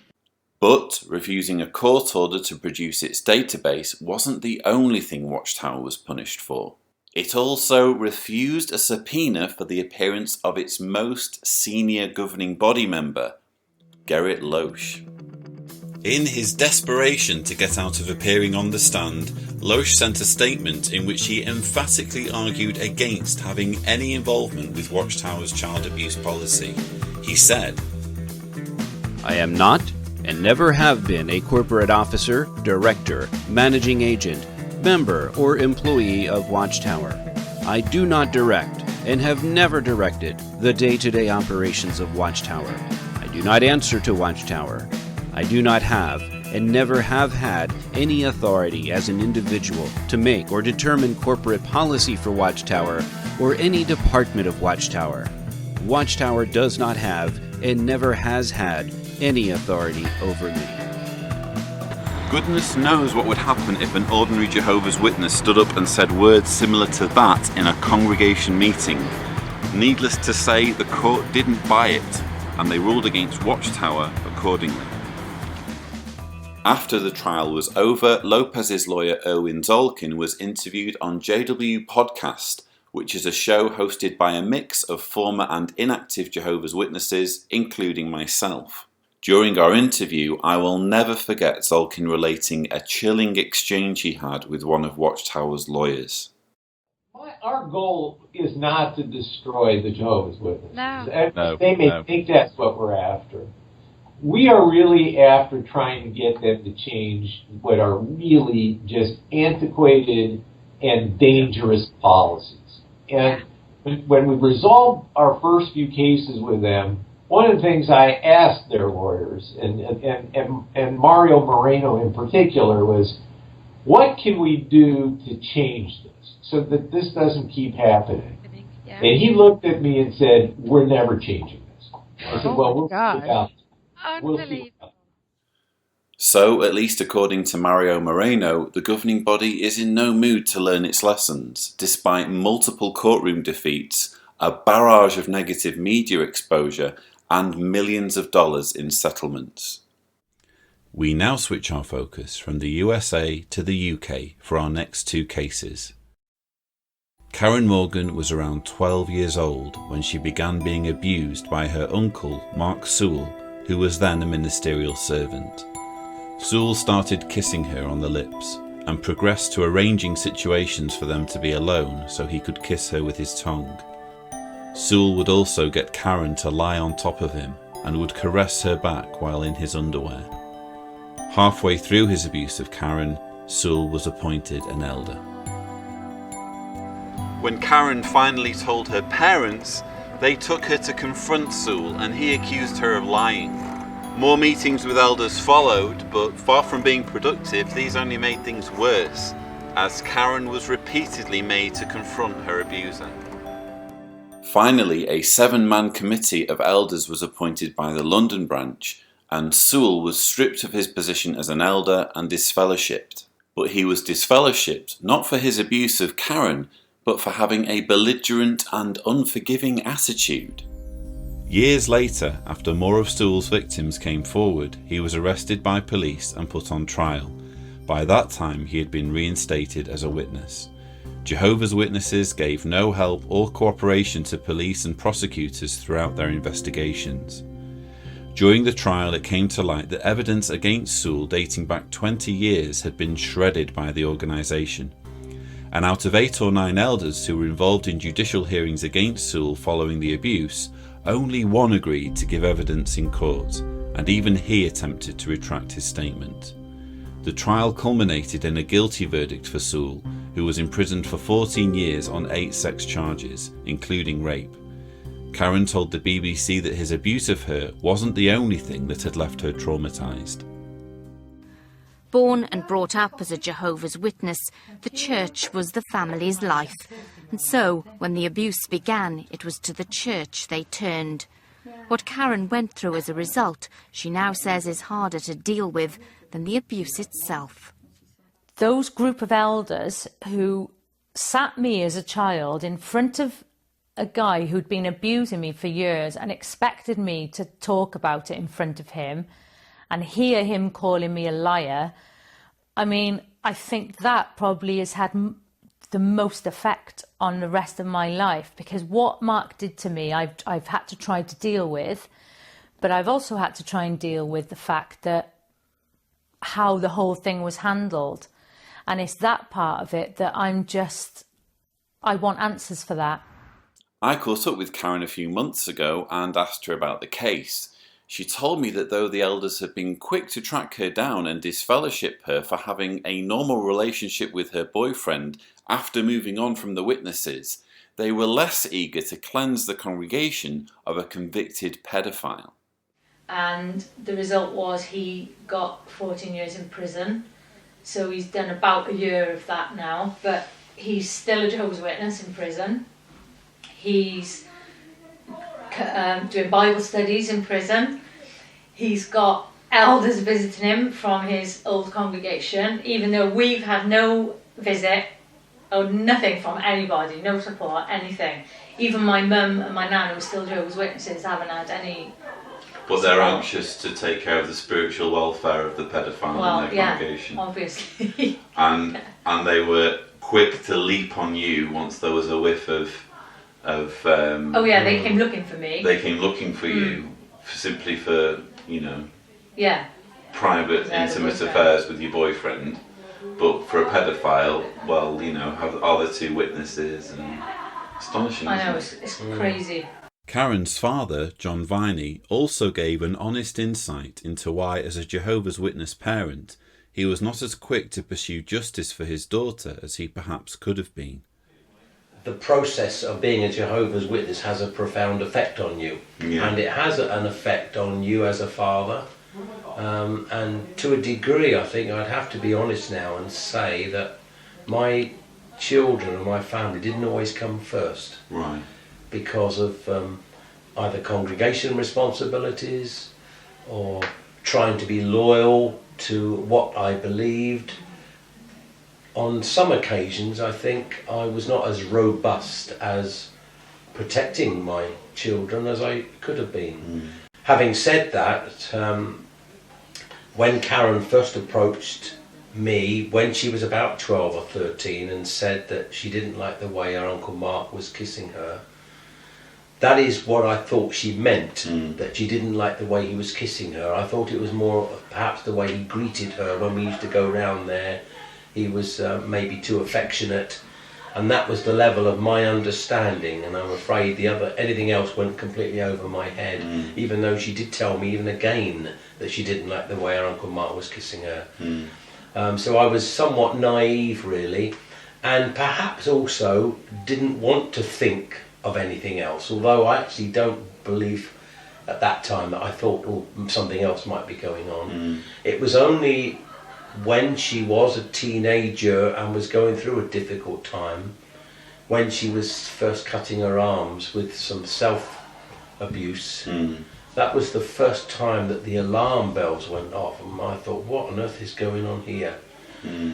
But refusing a court order to produce its database wasn't the only thing Watchtower was punished for. It also refused a subpoena for the appearance of its most senior governing body member, Gerrit Loesch. In his desperation to get out of appearing on the stand, Loesch sent a statement in which he emphatically argued against having any involvement with Watchtower's child abuse policy. He said, "I am not and never have been a corporate officer, director, managing agent, member or employee of Watchtower. I do not direct and have never directed the day-to-day operations of Watchtower. I do not answer to Watchtower. I do not have and never have had any authority as an individual to make or determine corporate policy for Watchtower or any department of Watchtower. Watchtower does not have and never has had any authority over me. Goodness knows what would happen if an ordinary Jehovah's Witness stood up and said words similar to that in a congregation meeting. Needless to say, the court didn't buy it, and they ruled against Watchtower accordingly. After the trial was over, Lopez's lawyer Erwin Zolkin was interviewed on JW Podcast, which is a show hosted by a mix of former and inactive Jehovah's Witnesses, including myself. During our interview, I will never forget Zolkin relating a chilling exchange he had with one of Watchtower's lawyers. Our goal is not to destroy the Jehovah's Witnesses. No. They may think that's what we're after. We are really after trying to get them to change what are really just antiquated and dangerous policies. And when we resolved our first few cases with them, one of the things I asked their lawyers, and Mario Moreno in particular, was, what can we do to change this so that this doesn't keep happening? And he looked at me and said, we're never changing this. I said, well, we'll see about it. We'll see. So, at least according to Mario Moreno, the governing body is in no mood to learn its lessons, despite multiple courtroom defeats, a barrage of negative media exposure, and millions of dollars in settlements. We now switch our focus from the USA to the UK for our next two cases. Karen Morgan was around 12 years old when she began being abused by her uncle, Mark Sewell, who was then a ministerial servant. Sewell started kissing her on the lips and progressed to arranging situations for them to be alone so he could kiss her with his tongue. Sewell would also get Karen to lie on top of him and would caress her back while in his underwear. Halfway through his abuse of Karen, Sewell was appointed an elder. When Karen finally told her parents, they took her to confront Sewell and he accused her of lying. More meetings with elders followed, but far from being productive, these only made things worse, as Karen was repeatedly made to confront her abuser. Finally, a 7-man committee of elders was appointed by the London branch, and Sewell was stripped of his position as an elder and disfellowshipped. But he was disfellowshipped not for his abuse of Karen, but for having a belligerent and unforgiving attitude. Years later, after more of Sewell's victims came forward, he was arrested by police and put on trial. By that time, he had been reinstated as a witness. Jehovah's Witnesses gave no help or cooperation to police and prosecutors throughout their investigations. During the trial, it came to light that evidence against Sewell dating back 20 years had been shredded by the organisation. And out of 8 or 9 elders who were involved in judicial hearings against Sewell following the abuse, only one agreed to give evidence in court, and even he attempted to retract his statement. The trial culminated in a guilty verdict for Sewell, who was imprisoned for 14 years on 8 sex charges, including rape. Karen told the BBC that his abuse of her wasn't the only thing that had left her traumatised. Born and brought up as a Jehovah's Witness, the church was the family's life. And so, when the abuse began, it was to the church they turned. What Karen went through as a result, she now says is harder to deal with than the abuse itself. Those group of elders who sat me as a child in front of a guy who'd been abusing me for years and expected me to talk about it in front of him and hear him calling me a liar, I mean, I think that probably has had the most effect on the rest of my life, because what Mark did to me, I've had to try to deal with, but I've also had to try and deal with the fact that how the whole thing was handled. And it's that part of it that I want answers for that. I caught up with Karen a few months ago and asked her about the case. She told me that though the elders had been quick to track her down and disfellowship her for having a normal relationship with her boyfriend after moving on from the witnesses, they were less eager to cleanse the congregation of a convicted pedophile. And the result was he got 14 years in prison. So he's done about a year of that now, but he's still a Jehovah's Witness in prison. He's doing Bible studies in prison. He's got elders visiting him from his old congregation, even though we've had no visit or nothing from anybody, no support, anything. Even my mum and my nan, who are still Jehovah's Witnesses, haven't had any. But they're anxious to take care of the spiritual welfare of the pedophile in their congregation. Obviously. And they were quick to leap on you once there was a whiff of they came looking for me. They came looking for you simply for, private, intimate affairs with your boyfriend. But for a pedophile, well, are the two witnesses, and astonishing. I know, it's crazy. Karen's father, John Viney, also gave an honest insight into why, as a Jehovah's Witness parent, he was not as quick to pursue justice for his daughter as he perhaps could have been. The process of being a Jehovah's Witness has a profound effect on you, and it has an effect on you as a father. And to a degree, I think I'd have to be honest now and say that my children and my family didn't always come first. Right. Because of either congregation responsibilities or trying to be loyal to what I believed. On some occasions, I think I was not as robust as protecting my children as I could have been. Having said that, when Karen first approached me, when she was about 12 or 13, and said that she didn't like the way her Uncle Mark was kissing her, that is what I thought she meant, that she didn't like the way he was kissing her. I thought it was more perhaps the way he greeted her when we used to go round there. He was maybe too affectionate, and that was the level of my understanding, and I'm afraid anything else went completely over my head, even though she did tell me even again that she didn't like the way her Uncle Mark was kissing her. So I was somewhat naive, really, and perhaps also didn't want to think of anything else, although I actually don't believe at that time that I thought something else might be going on. It was only when she was a teenager and was going through a difficult time, when she was first cutting her arms with some self-abuse, that was the first time that the alarm bells went off, and I thought, what on earth is going on here?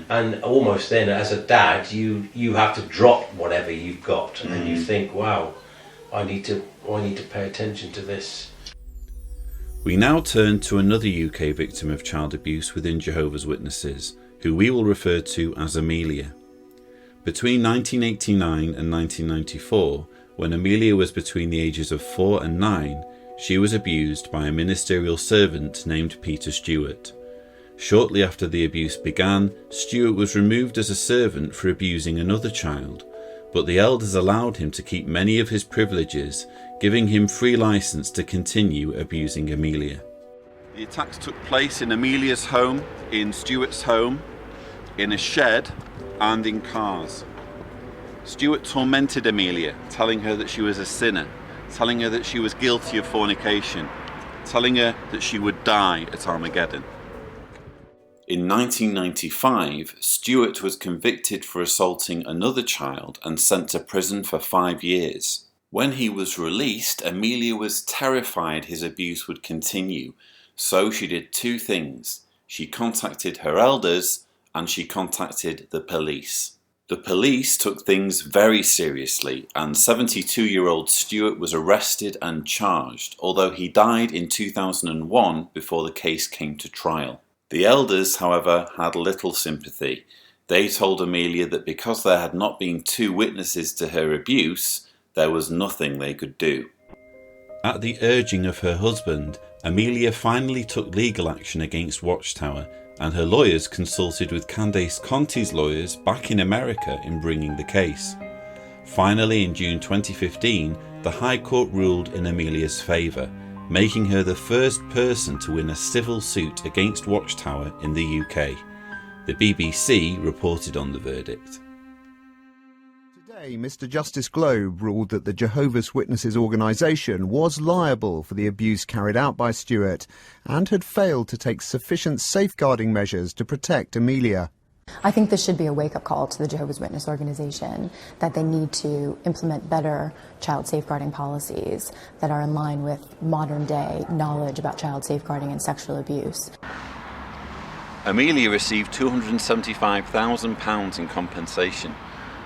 And almost then, as a dad, you have to drop whatever you've got, and you think, wow, I need to pay attention to this. We now turn to another UK victim of child abuse within Jehovah's Witnesses, who we will refer to as Amelia. Between 1989 and 1994, when Amelia was between the ages of 4 and 9, she was abused by a ministerial servant named Peter Stewart. Shortly after the abuse began, Stewart was removed as a servant for abusing another child, but the elders allowed him to keep many of his privileges, giving him free license to continue abusing Amelia. The attacks took place in Amelia's home, in Stewart's home, in a shed, and in cars. Stewart tormented Amelia, telling her that she was a sinner, telling her that she was guilty of fornication, telling her that she would die at Armageddon. In 1995, Stewart was convicted for assaulting another child and sent to prison for 5 years. When he was released, Amelia was terrified his abuse would continue, so she did 2 things. She contacted her elders and she contacted the police. The police took things very seriously, and 72-year-old Stewart was arrested and charged, although he died in 2001 before the case came to trial. The elders, however, had little sympathy. They told Amelia that because there had not been 2 witnesses to her abuse, there was nothing they could do. At the urging of her husband, Amelia finally took legal action against Watchtower, and her lawyers consulted with Candace Conti's lawyers back in America in bringing the case. Finally, in June 2015, the High Court ruled in Amelia's favour, making her the first person to win a civil suit against Watchtower in the UK. The BBC reported on the verdict. Today, Mr. Justice Globe ruled that the Jehovah's Witnesses organisation was liable for the abuse carried out by Stewart and had failed to take sufficient safeguarding measures to protect Amelia. I think this should be a wake-up call to the Jehovah's Witness organization that they need to implement better child safeguarding policies that are in line with modern-day knowledge about child safeguarding and sexual abuse. Amelia received £275,000 in compensation,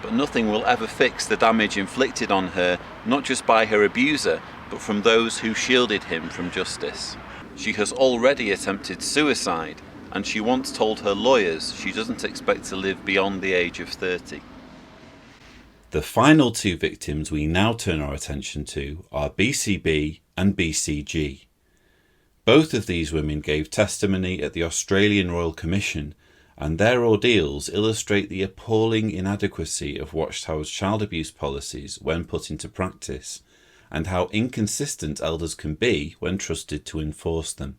but nothing will ever fix the damage inflicted on her, not just by her abuser, but from those who shielded him from justice. She has already attempted suicide, and she once told her lawyers she doesn't expect to live beyond the age of 30. The final two victims we now turn our attention to are BCB and BCG. Both of these women gave testimony at the Australian Royal Commission, and their ordeals illustrate the appalling inadequacy of Watchtower's child abuse policies when put into practice, and how inconsistent elders can be when trusted to enforce them.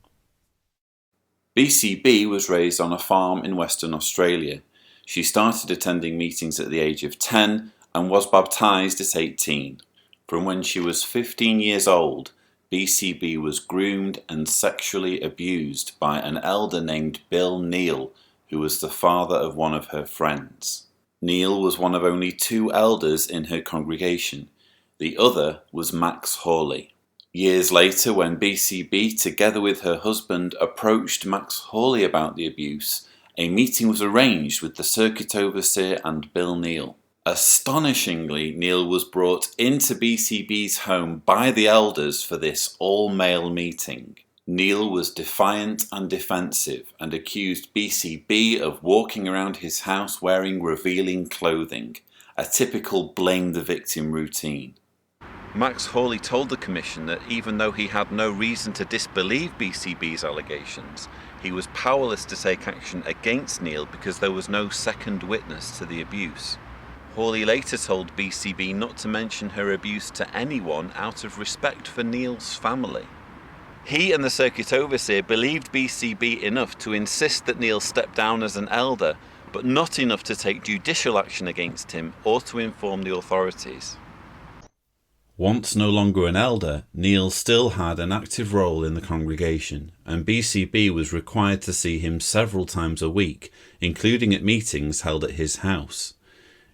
BCB was raised on a farm in Western Australia. She started attending meetings at the age of 10 and was baptised at 18. From when she was 15 years old, BCB was groomed and sexually abused by an elder named Bill Neal, who was the father of one of her friends. Neal was one of only 2 elders in her congregation. The other was Max Hawley. Years later, when BCB, together with her husband, approached Max Hawley about the abuse, a meeting was arranged with the circuit overseer and Bill Neal. Astonishingly, Neal was brought into BCB's home by the elders for this all-male meeting. Neal was defiant and defensive and accused BCB of walking around his house wearing revealing clothing, a typical blame the victim routine. Max Hawley told the Commission that even though he had no reason to disbelieve BCB's allegations, he was powerless to take action against Neal because there was no second witness to the abuse. Hawley later told BCB not to mention her abuse to anyone out of respect for Neal's family. He and the circuit overseer believed BCB enough to insist that Neal step down as an elder, but not enough to take judicial action against him or to inform the authorities. Once no longer an elder, Neal still had an active role in the congregation, and BCB was required to see him several times a week, including at meetings held at his house.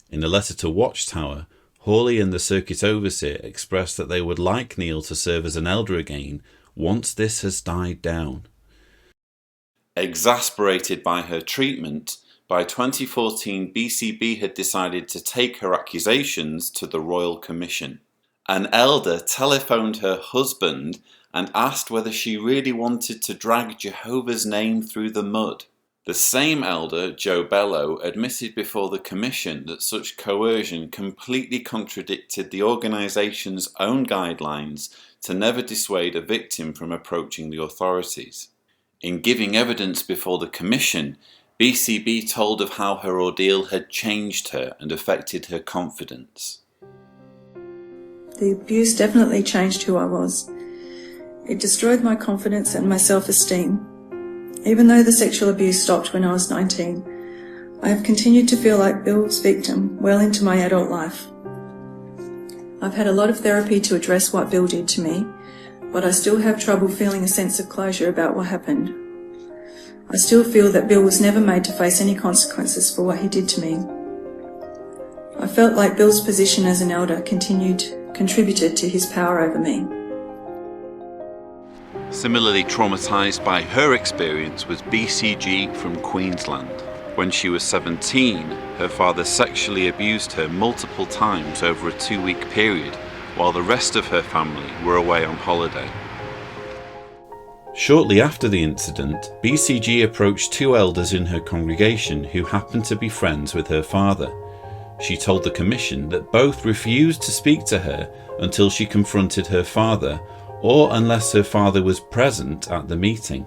In a letter to Watchtower, Hawley and the circuit overseer expressed that they would like Neal to serve as an elder again once this has died down. Exasperated by her treatment, by 2014 BCB had decided to take her accusations to the Royal Commission. An elder telephoned her husband and asked whether she really wanted to drag Jehovah's name through the mud. The same elder, Joe Bello, admitted before the Commission that such coercion completely contradicted the organisation's own guidelines to never dissuade a victim from approaching the authorities. In giving evidence before the Commission, BCB told of how her ordeal had changed her and affected her confidence. The abuse definitely changed who I was. It destroyed my confidence and my self-esteem. Even though the sexual abuse stopped when I was 19, I have continued to feel like Bill's victim well into my adult life. I've had a lot of therapy to address what Bill did to me, but I still have trouble feeling a sense of closure about what happened. I still feel that Bill was never made to face any consequences for what he did to me. I felt like Bill's position as an elder contributed to his power over me. Similarly traumatised by her experience was BCG from Queensland. When she was 17, her father sexually abused her multiple times over a 2-week period, while the rest of her family were away on holiday. Shortly after the incident, BCG approached 2 elders in her congregation who happened to be friends with her father. She told the Commission that both refused to speak to her until she confronted her father, or unless her father was present at the meeting.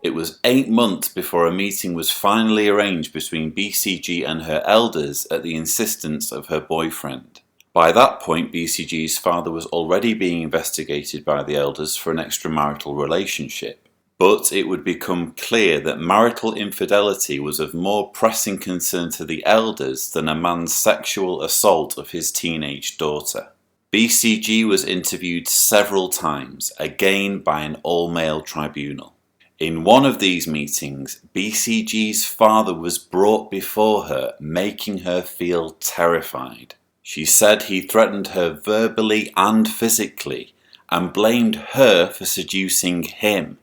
It was 8 months before a meeting was finally arranged between BCG and her elders at the insistence of her boyfriend. By that point, BCG's father was already being investigated by the elders for an extramarital relationship. But it would become clear that marital infidelity was of more pressing concern to the elders than a man's sexual assault of his teenage daughter. BCG was interviewed several times, again by an all-male tribunal. In one of these meetings, BCG's father was brought before her, making her feel terrified. She said he threatened her verbally and physically, and blamed her for seducing him.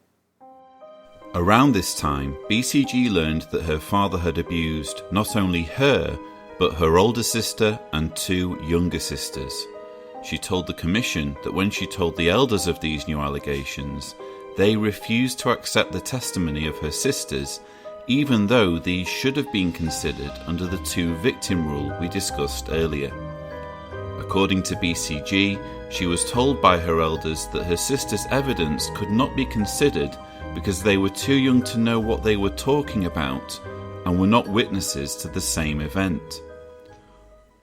Around this time, BCG learned that her father had abused not only her, but her older sister and 2 younger sisters. She told the commission that when she told the elders of these new allegations, they refused to accept the testimony of her sisters, even though these should have been considered under the 2-victim rule we discussed earlier. According to BCG, she was told by her elders that her sisters' evidence could not be considered because they were too young to know what they were talking about and were not witnesses to the same event.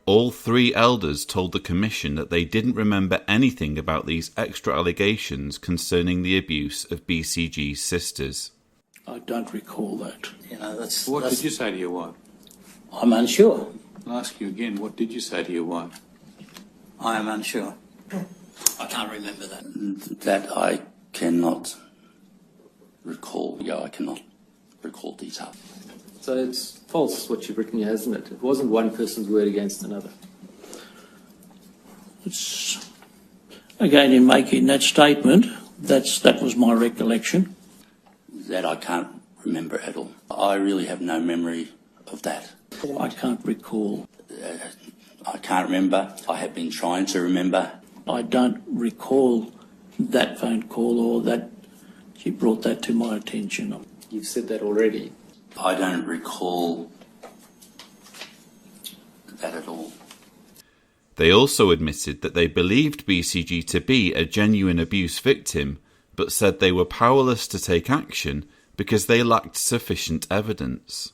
All 3 elders told the commission that they didn't remember anything about these extra allegations concerning the abuse of BCG's sisters. I don't recall that. What did you say to your wife? I'm unsure. I'll ask you again, what did you say to your wife? I am unsure. I can't remember that. That I cannot recall. Yeah, I cannot recall detail. So it's false what you've written here, isn't it? It wasn't one person's word against another. It's, again, in making that statement, that was my recollection. That I can't remember at all. I really have no memory of that. I can't recall. I can't remember. I have been trying to remember. I don't recall that phone call or that she brought that to my attention. You've said that already. I don't recall that at all. They also admitted that they believed BCG to be a genuine abuse victim, but said they were powerless to take action because they lacked sufficient evidence.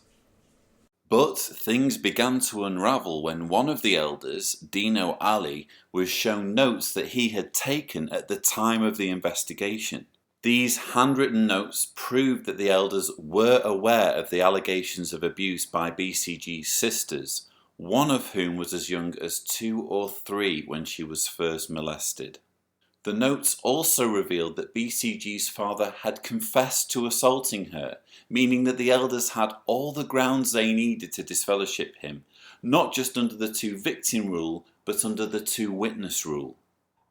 But things began to unravel when one of the elders, Dino Ali, was shown notes that he had taken at the time of the investigation. These handwritten notes proved that the elders were aware of the allegations of abuse by BCG's sisters, one of whom was as young as 2 or 3 when she was first molested. The notes also revealed that BCG's father had confessed to assaulting her, meaning that the elders had all the grounds they needed to disfellowship him, not just under the 2-victim rule, but under the 2-witness rule.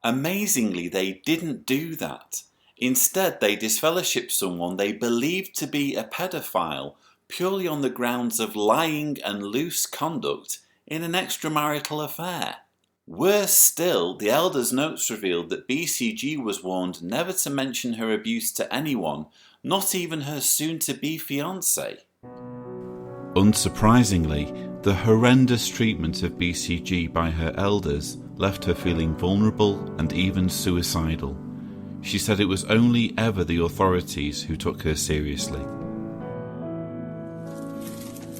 Amazingly, they didn't do that. Instead, they disfellowshipped someone they believed to be a pedophile purely on the grounds of lying and loose conduct in an extramarital affair. Worse still, the elders' notes revealed that BCG was warned never to mention her abuse to anyone, not even her soon-to-be fiancé. Unsurprisingly, the horrendous treatment of BCG by her elders left her feeling vulnerable and even suicidal. She said it was only ever the authorities who took her seriously.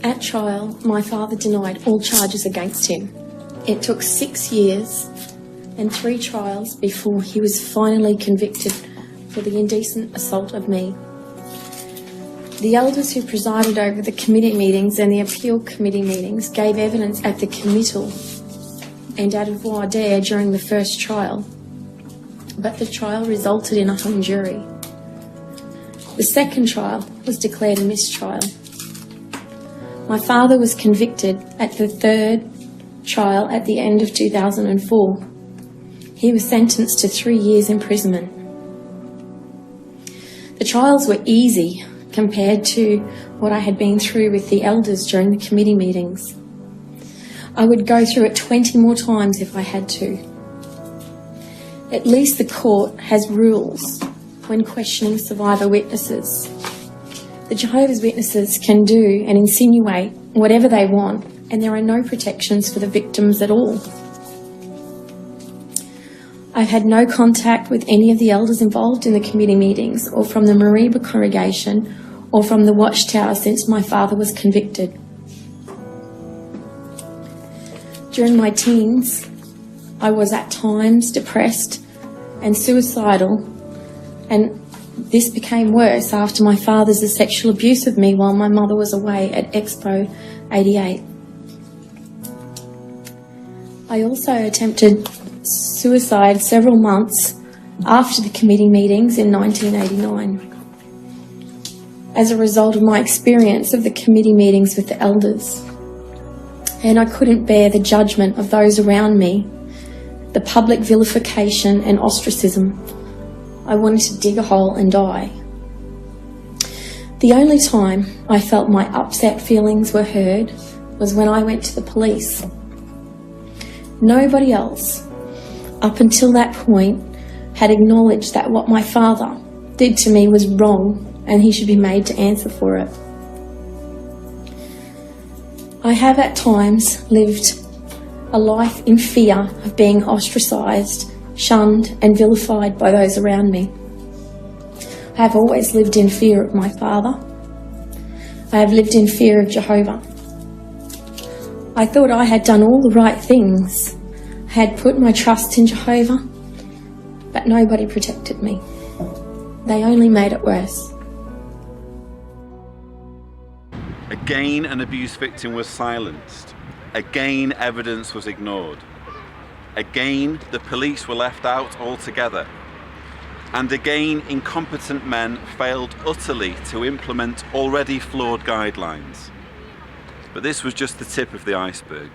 At trial, my father denied all charges against him. It took 6 years and 3 trials before he was finally convicted for the indecent assault of me. The elders who presided over the committee meetings and the appeal committee meetings gave evidence at the committal and at voir dire during the first trial, but the trial resulted in a hung jury. The second trial was declared a mistrial. My father was convicted at the third trial at the end of 2004. He was sentenced to 3 years imprisonment. The trials were easy compared to what I had been through with the elders during the committee meetings. I would go through it 20 more times if I had to. At least the court has rules when questioning survivor witnesses. The Jehovah's Witnesses can do and insinuate whatever they want, and there are no protections for the victims at all. I've had no contact with any of the elders involved in the committee meetings or from the Mariba congregation or from the Watchtower since my father was convicted. During my teens, I was at times depressed and suicidal, and this became worse after my father's sexual abuse of me while my mother was away at Expo 88. I also attempted suicide several months after the committee meetings in 1989 as a result of my experience of the committee meetings with the elders. And I couldn't bear the judgment of those around me, the public vilification and ostracism. I wanted to dig a hole and die. The only time I felt my upset feelings were heard was when I went to the police. Nobody else, up until that point, had acknowledged that what my father did to me was wrong and he should be made to answer for it. I have at times lived a life in fear of being ostracised, shunned and vilified by those around me. I have always lived in fear of my father. I have lived in fear of Jehovah. I thought I had done all the right things. I had put my trust in Jehovah, but nobody protected me. They only made it worse. Again, an abuse victim was silenced. Again, evidence was ignored. Again, the police were left out altogether. And again, incompetent men failed utterly to implement already flawed guidelines. But this was just the tip of the iceberg.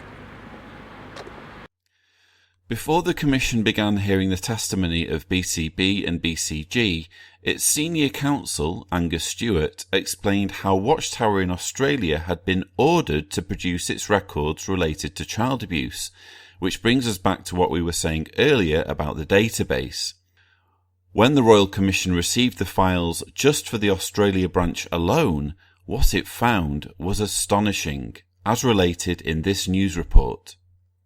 Before the Commission began hearing the testimony of BCB and BCG, its senior counsel, Angus Stewart, explained how Watchtower in Australia had been ordered to produce its records related to child abuse, which brings us back to what we were saying earlier about the database. When the Royal Commission received the files just for the Australia branch alone, what it found was astonishing, as related in this news report.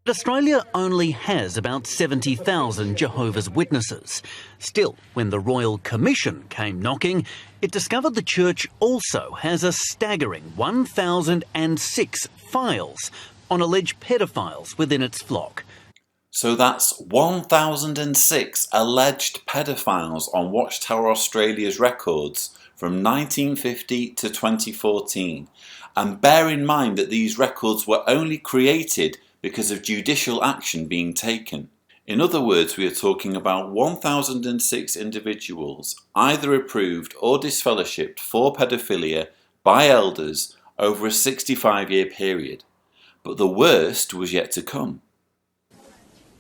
Australia only has about 70,000 Jehovah's Witnesses. Still, when the Royal Commission came knocking, it discovered the church also has a staggering 1,006 files on alleged pedophiles within its flock. So that's 1,006 alleged pedophiles on Watchtower Australia's records from 1950 to 2014. And bear in mind that these records were only created because of judicial action being taken. In other words, we are talking about 1,006 individuals either approved or disfellowshipped for pedophilia by elders over a 65-year period. But the worst was yet to come.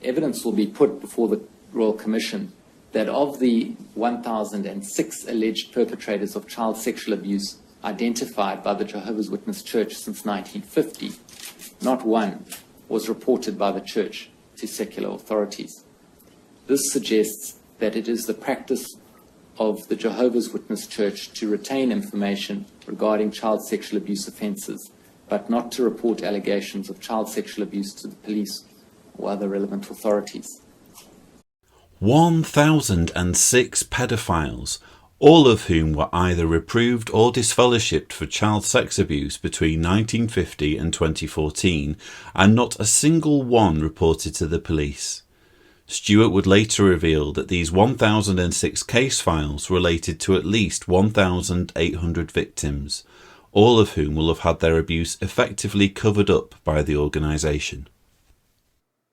Evidence will be put before the Royal Commission that of the 1,006 alleged perpetrators of child sexual abuse identified by the Jehovah's Witness Church since 1950, not one was reported by the Church to secular authorities. This suggests that it is the practice of the Jehovah's Witness Church to retain information regarding child sexual abuse offences, but not to report allegations of child sexual abuse to the police or other relevant authorities. 1,006 pedophiles, all of whom were either approved or disfellowshipped for child sex abuse between 1950 and 2014, and not a single one reported to the police. Stewart would later reveal that these 1,006 case files related to at least 1,800 victims, all of whom will have had their abuse effectively covered up by the organisation.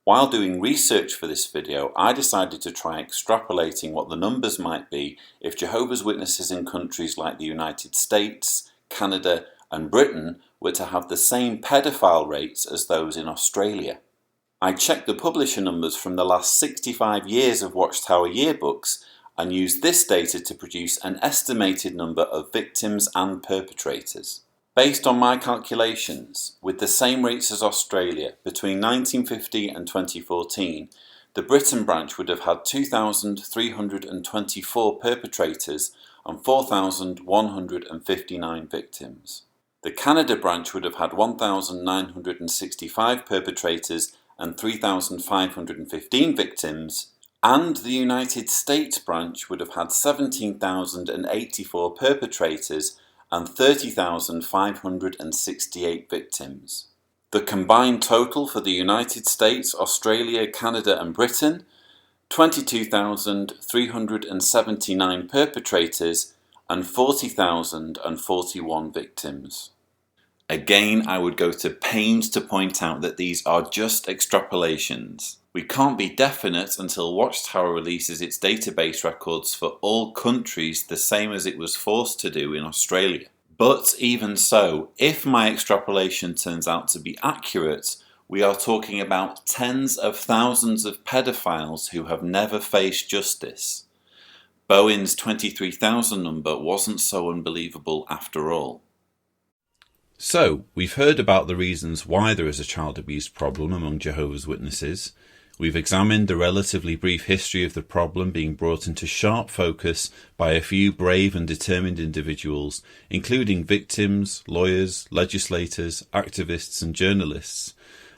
While doing research for this video, I decided to try extrapolating what the numbers might be if Jehovah's Witnesses in countries like the United States, Canada and Britain were to have the same pedophile rates as those in Australia. I checked the publisher numbers from the last 65 years of Watchtower yearbooks and used this data to produce an estimated number of victims and perpetrators. Based on my calculations, with the same rates as Australia, between 1950 and 2014, the Britain branch would have had 2,324 perpetrators and 4,159 victims. The Canada branch would have had 1,965 perpetrators and 3,515 victims, and the United States branch would have had 17,084 perpetrators and 30,568 victims. The combined total for the United States, Australia, Canada and Britain, 22,379 perpetrators and 40,041 victims. Again, I would go to pains to point out that these are just extrapolations. We can't be definite until Watchtower releases its database records for all countries the same as it was forced to do in Australia. But even so, if my extrapolation turns out to be accurate, we are talking about tens of thousands of pedophiles who have never faced justice. Bowen's 23,000 number wasn't so unbelievable after all. So, we've heard about the reasons why there is a child abuse problem among Jehovah's Witnesses. We've examined the relatively brief history of the problem being brought into sharp focus by a few brave and determined individuals, including victims, lawyers, legislators, activists and journalists.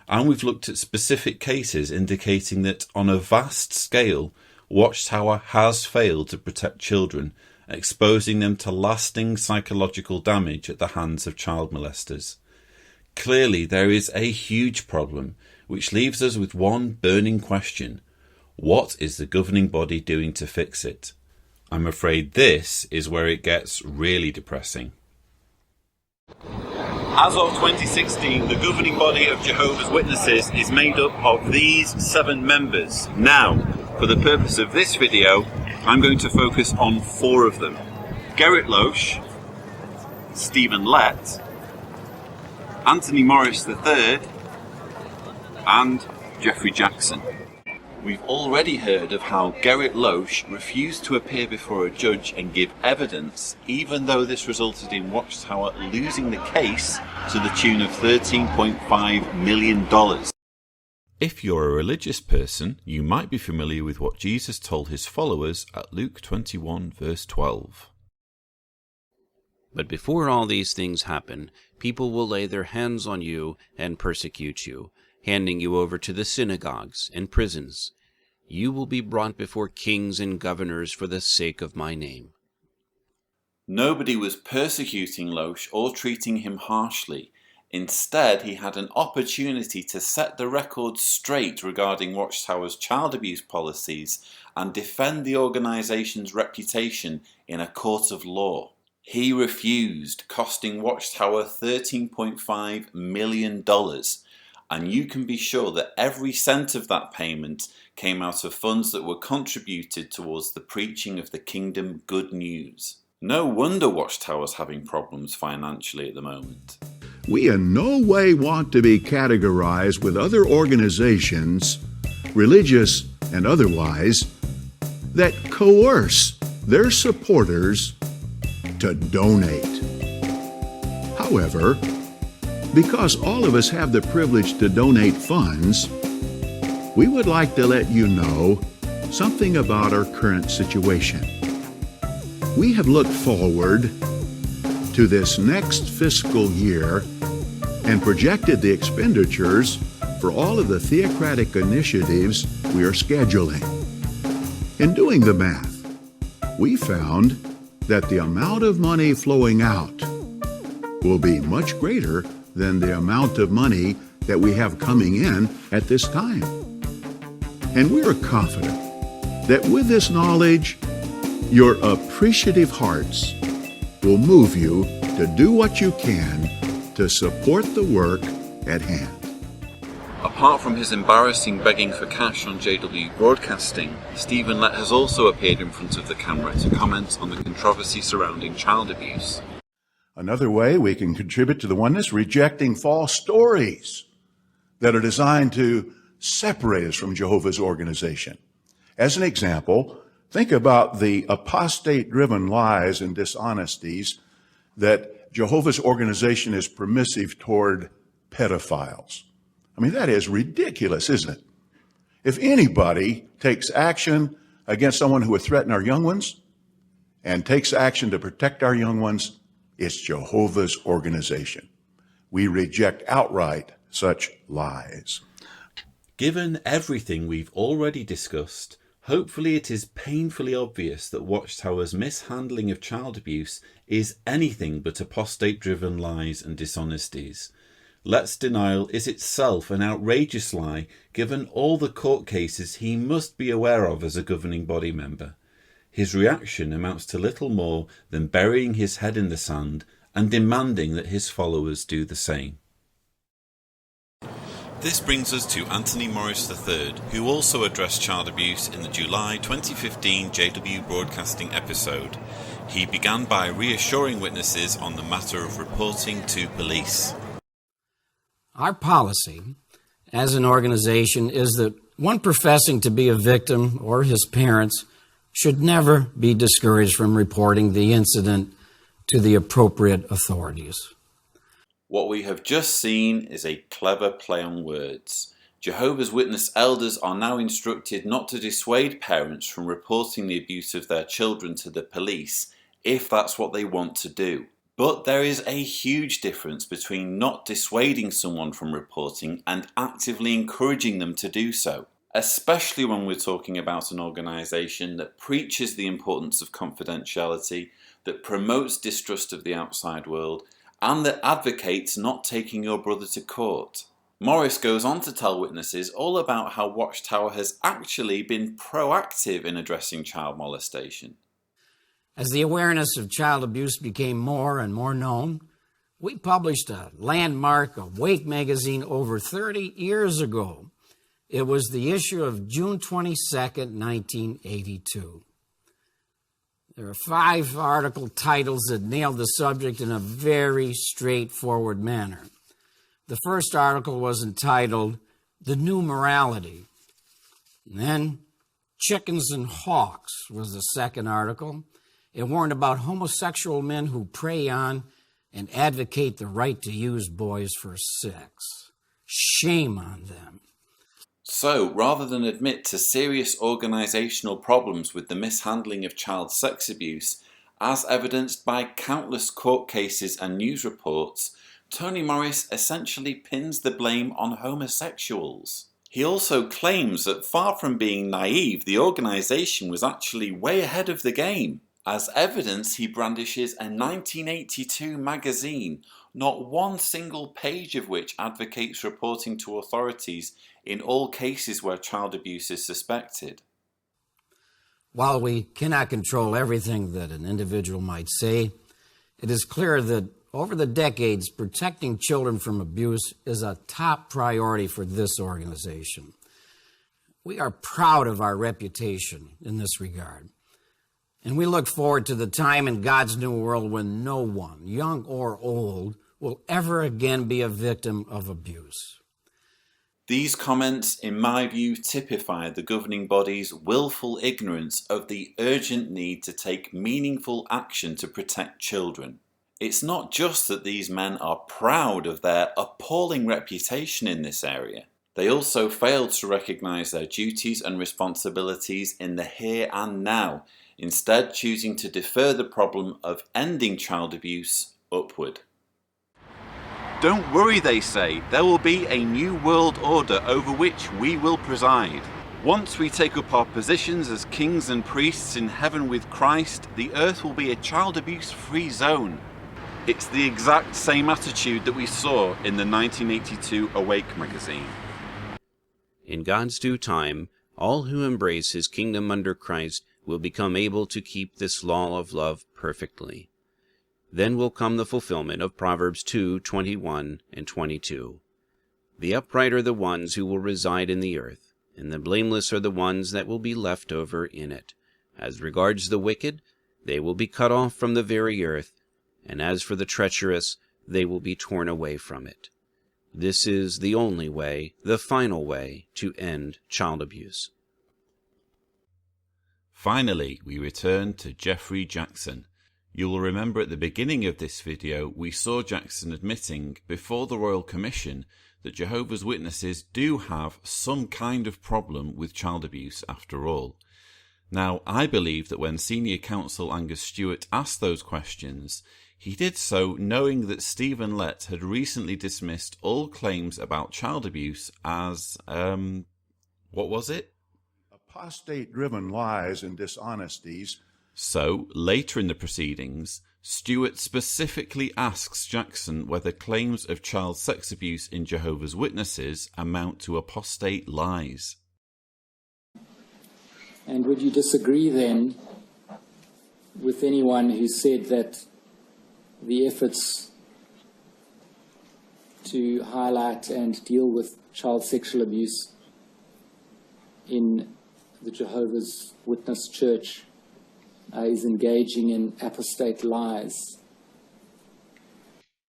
And we've looked at specific cases indicating that on a vast scale, Watchtower has failed to protect children, exposing them to lasting psychological damage at the hands of child molesters. Clearly, there is a huge problem, which leaves us with one burning question. What is the governing body doing to fix it? I'm afraid this is where it gets really depressing. As of 2016, the governing body of Jehovah's Witnesses is made up of these 7 members. Now, for the purpose of this video, I'm going to focus on 4 of them. Gerrit Loesch, Stephen Lett, Anthony Morris III, and Jeffrey Jackson. We've already heard of how Gerrit Loesch refused to appear before a judge and give evidence, even though this resulted in Watchtower losing the case to the tune of $13.5 million. If you're a religious person, you might be familiar with what Jesus told his followers at Luke 21 verse 12. But before all these things happen, people will lay their hands on you and persecute you, handing you over to the synagogues and prisons. You will be brought before kings and governors for the sake of my name. Nobody was persecuting Loesch or treating him harshly. Instead, he had an opportunity to set the record straight regarding Watchtower's child abuse policies and defend the organization's reputation in a court of law. He refused, costing Watchtower $13.5 million, and you can be sure that every cent of that payment came out of funds that were contributed towards the preaching of the kingdom good news. No wonder Watchtower's having problems financially at the moment. We in no way want to be categorized with other organizations, religious and otherwise, that coerce their supporters to donate. However, because all of us have the privilege to donate funds, we would like to let you know something about our current situation. We have looked forward to this next fiscal year and projected the expenditures for all of the theocratic initiatives we are scheduling. In doing the math, we found that the amount of money flowing out will be much greater than the amount of money that we have coming in at this time. And we are confident that with this knowledge, your appreciative hearts will move you to do what you can to support the work at hand. Apart from his embarrassing begging for cash on JW Broadcasting, Stephen Lett has also appeared in front of the camera to comment on the controversy surrounding child abuse. Another way we can contribute to the oneness, rejecting false stories that are designed to separate us from Jehovah's organization. As an example, think about the apostate-driven lies and dishonesties that Jehovah's organization is permissive toward pedophiles. I mean, that is ridiculous, isn't it? If anybody takes action against someone who would threaten our young ones and takes action to protect our young ones, it's Jehovah's organization. We reject outright such lies. Given everything we've already discussed, hopefully it is painfully obvious that Watchtower's mishandling of child abuse is anything but apostate-driven lies and dishonesties. Lett's denial is itself an outrageous lie, given all the court cases he must be aware of as a governing body member. His reaction amounts to little more than burying his head in the sand and demanding that his followers do the same. This brings us to Anthony Morris III, who also addressed child abuse in the July 2015 JW Broadcasting episode. He began by reassuring witnesses on the matter of reporting to police. Our policy as an organization is that one professing to be a victim or his parents should never be discouraged from reporting the incident to the appropriate authorities. What we have just seen is a clever play on words. Jehovah's Witness elders are now instructed not to dissuade parents from reporting the abuse of their children to the police if that's what they want to do. But there is a huge difference between not dissuading someone from reporting and actively encouraging them to do so, especially when we're talking about an organisation that preaches the importance of confidentiality, that promotes distrust of the outside world, and that advocates not taking your brother to court. Morris goes on to tell witnesses all about how Watchtower has actually been proactive in addressing child molestation. As the awareness of child abuse became more and more known, we published a landmark Awake magazine over 30 years ago. It was the issue of June 22nd, 1982. There are 5 article titles that nailed the subject in a very straightforward manner. The first article was entitled, "The New Morality." And then, "Chickens and Hawks" was the second article. It warned about homosexual men who prey on and advocate the right to use boys for sex. Shame on them. So, rather than admit to serious organisational problems with the mishandling of child sex abuse, as evidenced by countless court cases and news reports, Tony Morris essentially pins the blame on homosexuals. He also claims that far from being naive, the organisation was actually way ahead of the game. As evidence, he brandishes a 1982 magazine, not one single page of which advocates reporting to authorities in all cases where child abuse is suspected. While we cannot control everything that an individual might say, it is clear that over the decades, protecting children from abuse is a top priority for this organization. We are proud of our reputation in this regard. And we look forward to the time in God's new world when no one, young or old, will ever again be a victim of abuse. These comments, in my view, typify the governing body's willful ignorance of the urgent need to take meaningful action to protect children. It's not just that these men are proud of their appalling reputation in this area. They also failed to recognise their duties and responsibilities in the here and now, instead choosing to defer the problem of ending child abuse upward. Don't worry, they say, there will be a new world order over which we will preside. Once we take up our positions as kings and priests in heaven with Christ, the earth will be a child abuse-free zone. It's the exact same attitude that we saw in the 1982 Awake magazine. In God's due time, all who embrace his kingdom under Christ will become able to keep this law of love perfectly. Then will come the fulfillment of Proverbs 2:21 and 22. The upright are the ones who will reside in the earth, and the blameless are the ones that will be left over in it. As regards the wicked, they will be cut off from the very earth, and as for the treacherous, they will be torn away from it. This is the only way, the final way, to end child abuse. Finally, we return to Jeffrey Jackson. You will remember at the beginning of this video, we saw Jackson admitting before the Royal Commission that Jehovah's Witnesses do have some kind of problem with child abuse after all. Now, I believe that when Senior Counsel Angus Stewart asked those questions, he did so knowing that Stephen Lett had recently dismissed all claims about child abuse as, what was it? Apostate-driven lies and dishonesties. So, later in the proceedings, Stewart specifically asks Jackson whether claims of child sex abuse in Jehovah's Witnesses amount to apostate lies. And would you disagree then with anyone who said that the efforts to highlight and deal with child sexual abuse in the Jehovah's Witness Church is engaging in apostate lies?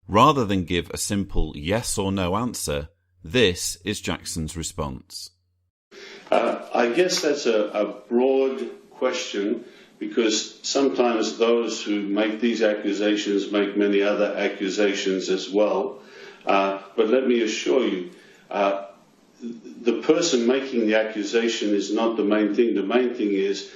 Rather than give a simple yes or no answer, this is Jackson's response. I guess that's a broad question, because sometimes those who make these accusations make many other accusations as well. But let me assure you, the person making the accusation is not the main thing. The main thing is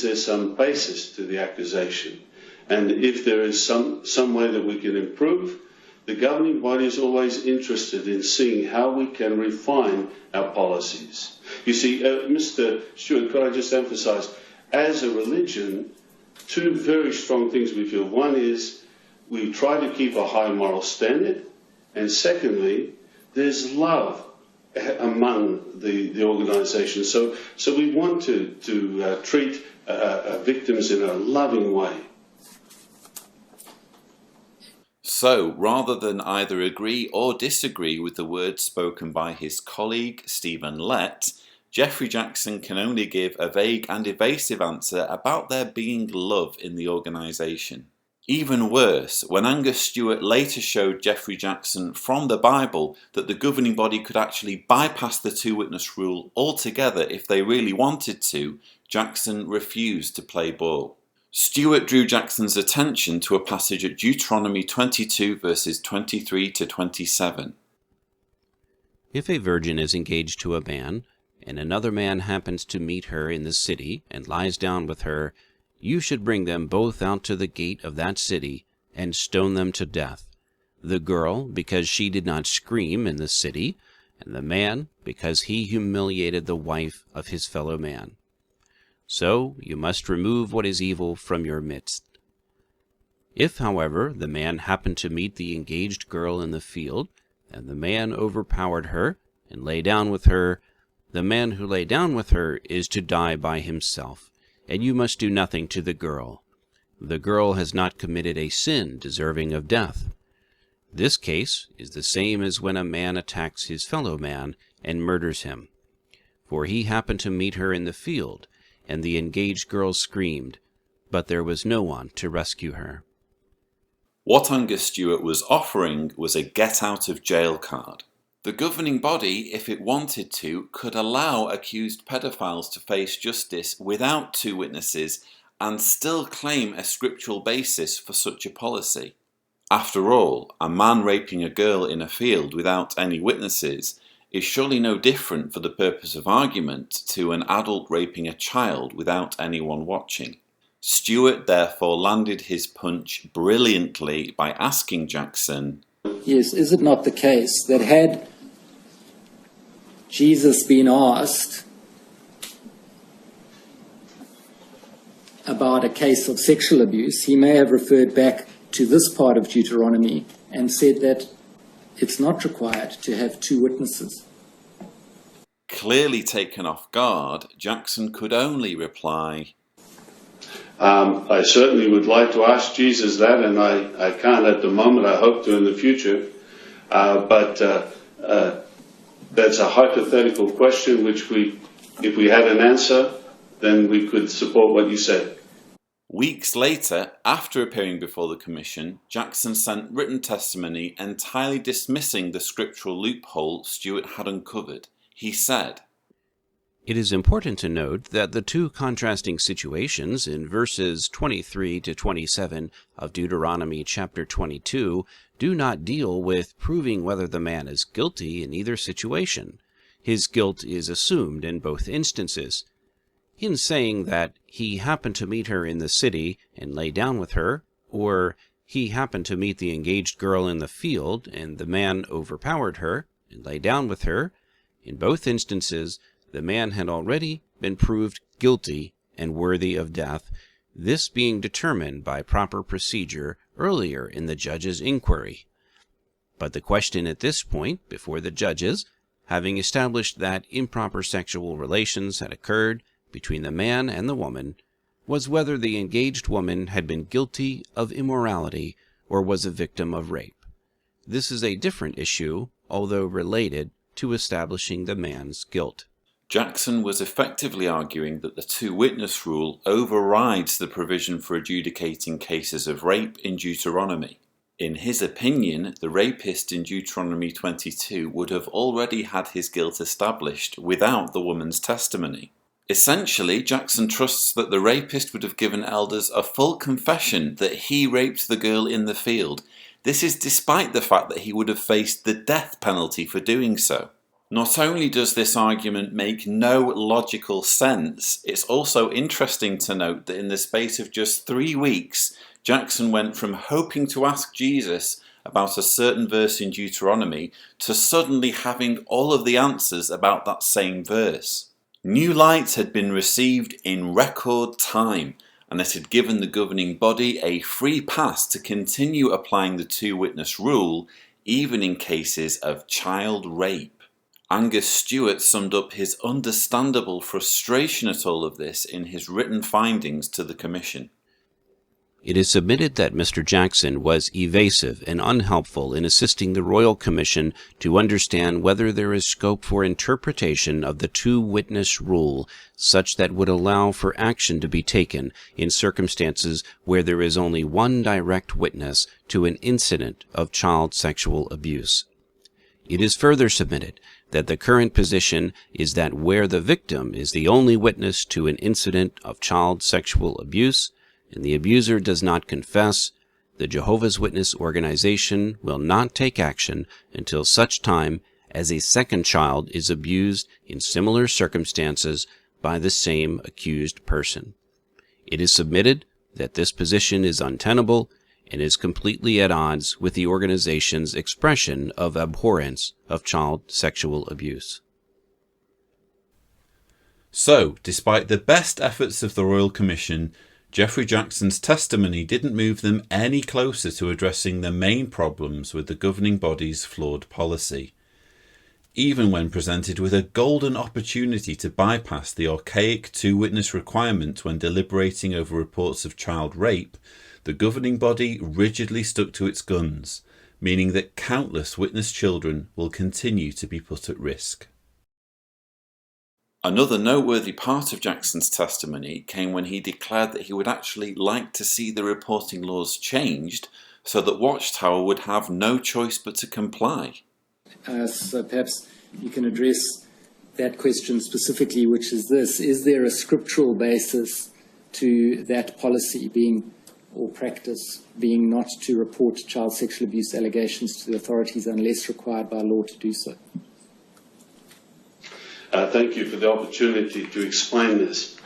there some basis to the accusation? And if there is some way that we can improve, the governing body is always interested in seeing how we can refine our policies. You see, Mr. Stewart, could I just emphasize, as a religion, two very strong things we feel. One is we try to keep a high moral standard, and secondly, there's love among the organisation. So we want to treat victims in a loving way. So, rather than either agree or disagree with the words spoken by his colleague Stephen Lett, Jeffrey Jackson can only give a vague and evasive answer about there being love in the organisation. Even worse, when Angus Stewart later showed Jeffrey Jackson from the Bible that the governing body could actually bypass the two-witness rule altogether if they really wanted to, Jackson refused to play ball. Stewart drew Jackson's attention to a passage at Deuteronomy 22 verses 23 to 27. If a virgin is engaged to a man, and another man happens to meet her in the city and lies down with her, you should bring them both out to the gate of that city and stone them to death, the girl because she did not scream in the city, and the man because he humiliated the wife of his fellow man. So you must remove what is evil from your midst. If, however, the man happened to meet the engaged girl in the field, and the man overpowered her and lay down with her, the man who lay down with her is to die by himself, and you must do nothing to the girl. The girl has not committed a sin deserving of death. This case is the same as when a man attacks his fellow man and murders him. For he happened to meet her in the field, and the engaged girl screamed, but there was no one to rescue her. What Angus Stewart was offering was a get-out-of-jail card. The governing body, if it wanted to, could allow accused pedophiles to face justice without two witnesses and still claim a scriptural basis for such a policy. After all, a man raping a girl in a field without any witnesses is surely no different for the purpose of argument to an adult raping a child without anyone watching. Stewart therefore landed his punch brilliantly by asking Jackson, Yes, is it not the case that had Jesus been asked about a case of sexual abuse, he may have referred back to this part of Deuteronomy and said that it's not required to have two witnesses? Clearly taken off guard, Jackson could only reply, I certainly would like to ask Jesus that, and I can't at the moment. I hope to in the future. But that's a hypothetical question which if we had an answer, then we could support what you said. Weeks later, after appearing before the commission, Jackson sent written testimony entirely dismissing the scriptural loophole Stewart had uncovered. He said, It is important to note that the two contrasting situations in verses 23 to 27 of Deuteronomy chapter 22 do not deal with proving whether the man is guilty in either situation. His guilt is assumed in both instances. In saying that he happened to meet her in the city and lay down with her, or he happened to meet the engaged girl in the field and the man overpowered her and lay down with her, in both instances the man had already been proved guilty and worthy of death this being determined by proper procedure earlier in the judge's inquiry. But the question at this point before the judges, having established that improper sexual relations had occurred between the man and the woman, was whether the engaged woman had been guilty of immorality or was a victim of rape. This is a different issue, although related to establishing the man's guilt. Jackson was effectively arguing that the two-witness rule overrides the provision for adjudicating cases of rape in Deuteronomy. In his opinion, the rapist in Deuteronomy 22 would have already had his guilt established without the woman's testimony. Essentially, Jackson trusts that the rapist would have given elders a full confession that he raped the girl in the field. This is despite the fact that he would have faced the death penalty for doing so. Not only does this argument make no logical sense, it's also interesting to note that in the space of just 3 weeks, Jackson went from hoping to ask Jesus about a certain verse in Deuteronomy to suddenly having all of the answers about that same verse. New light had been received in record time, and it had given the governing body a free pass to continue applying the two-witness rule, even in cases of child rape. Angus Stewart summed up his understandable frustration at all of this in his written findings to the Commission. It is submitted that Mr. Jackson was evasive and unhelpful in assisting the Royal Commission to understand whether there is scope for interpretation of the two-witness rule such that would allow for action to be taken in circumstances where there is only one direct witness to an incident of child sexual abuse. It is further submitted that the current position is that where the victim is the only witness to an incident of child sexual abuse, and the abuser does not confess, the Jehovah's Witness organization will not take action until such time as a second child is abused in similar circumstances by the same accused person. It is submitted that this position is untenable and is completely at odds with the organization's expression of abhorrence of child sexual abuse. So, despite the best efforts of the Royal Commission, Jeffrey Jackson's testimony didn't move them any closer to addressing the main problems with the governing body's flawed policy. Even when presented with a golden opportunity to bypass the archaic two-witness requirement when deliberating over reports of child rape, the governing body rigidly stuck to its guns, meaning that countless witness children will continue to be put at risk. Another noteworthy part of Jackson's testimony came when he declared that he would actually like to see the reporting laws changed so that Watchtower would have no choice but to comply. So perhaps you can address that question specifically, which is this: is there a scriptural basis to that policy being, or practice being, not to report child sexual abuse allegations to the authorities unless required by law to do so? Thank you for the opportunity to explain this.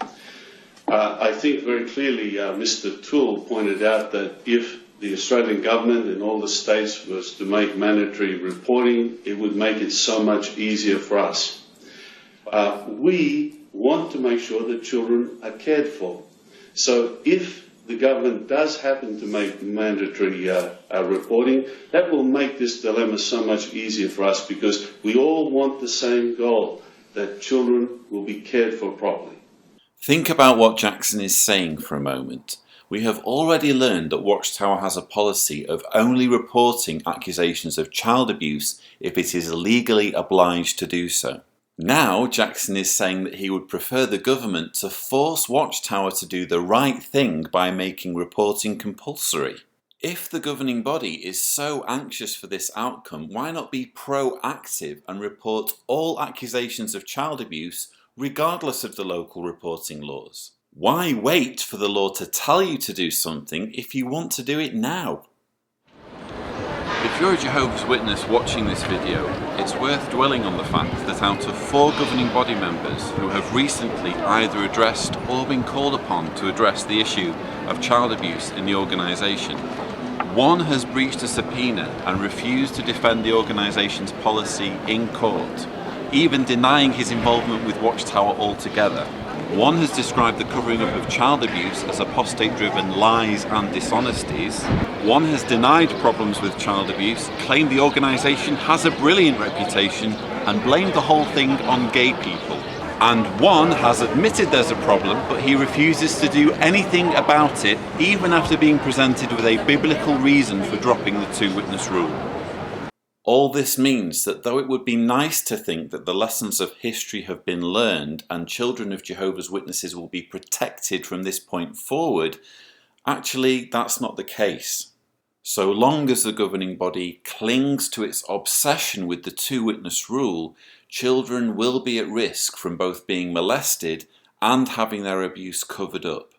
I think very clearly Mr. Toole pointed out that if the Australian government and all the states was to make mandatory reporting, it would make it so much easier for us. We want to make sure that children are cared for. So if the government does happen to make mandatory reporting, that will make this dilemma so much easier for us, because we all want the same goal, that children will be cared for properly. Think about what Jackson is saying for a moment. We have already learned that Watchtower has a policy of only reporting accusations of child abuse if it is legally obliged to do so. Now Jackson is saying that he would prefer the government to force Watchtower to do the right thing by making reporting compulsory. If the governing body is so anxious for this outcome, why not be proactive and report all accusations of child abuse regardless of the local reporting laws? Why wait for the law to tell you to do something if you want to do it now? If you're a Jehovah's Witness watching this video, it's worth dwelling on the fact that out of 4 governing body members who have recently either addressed or been called upon to address the issue of child abuse in the organisation, 1 has breached a subpoena and refused to defend the organisation's policy in court, even denying his involvement with Watchtower altogether. One has described the covering up of child abuse as apostate-driven lies and dishonesties. One has denied problems with child abuse, claimed the organisation has a brilliant reputation, and blamed the whole thing on gay people. And one has admitted there's a problem, but he refuses to do anything about it, even after being presented with a biblical reason for dropping the two-witness rule. All this means that though it would be nice to think that the lessons of history have been learned and children of Jehovah's Witnesses will be protected from this point forward, actually that's not the case. So long as the governing body clings to its obsession with the two-witness rule, children will be at risk from both being molested and having their abuse covered up.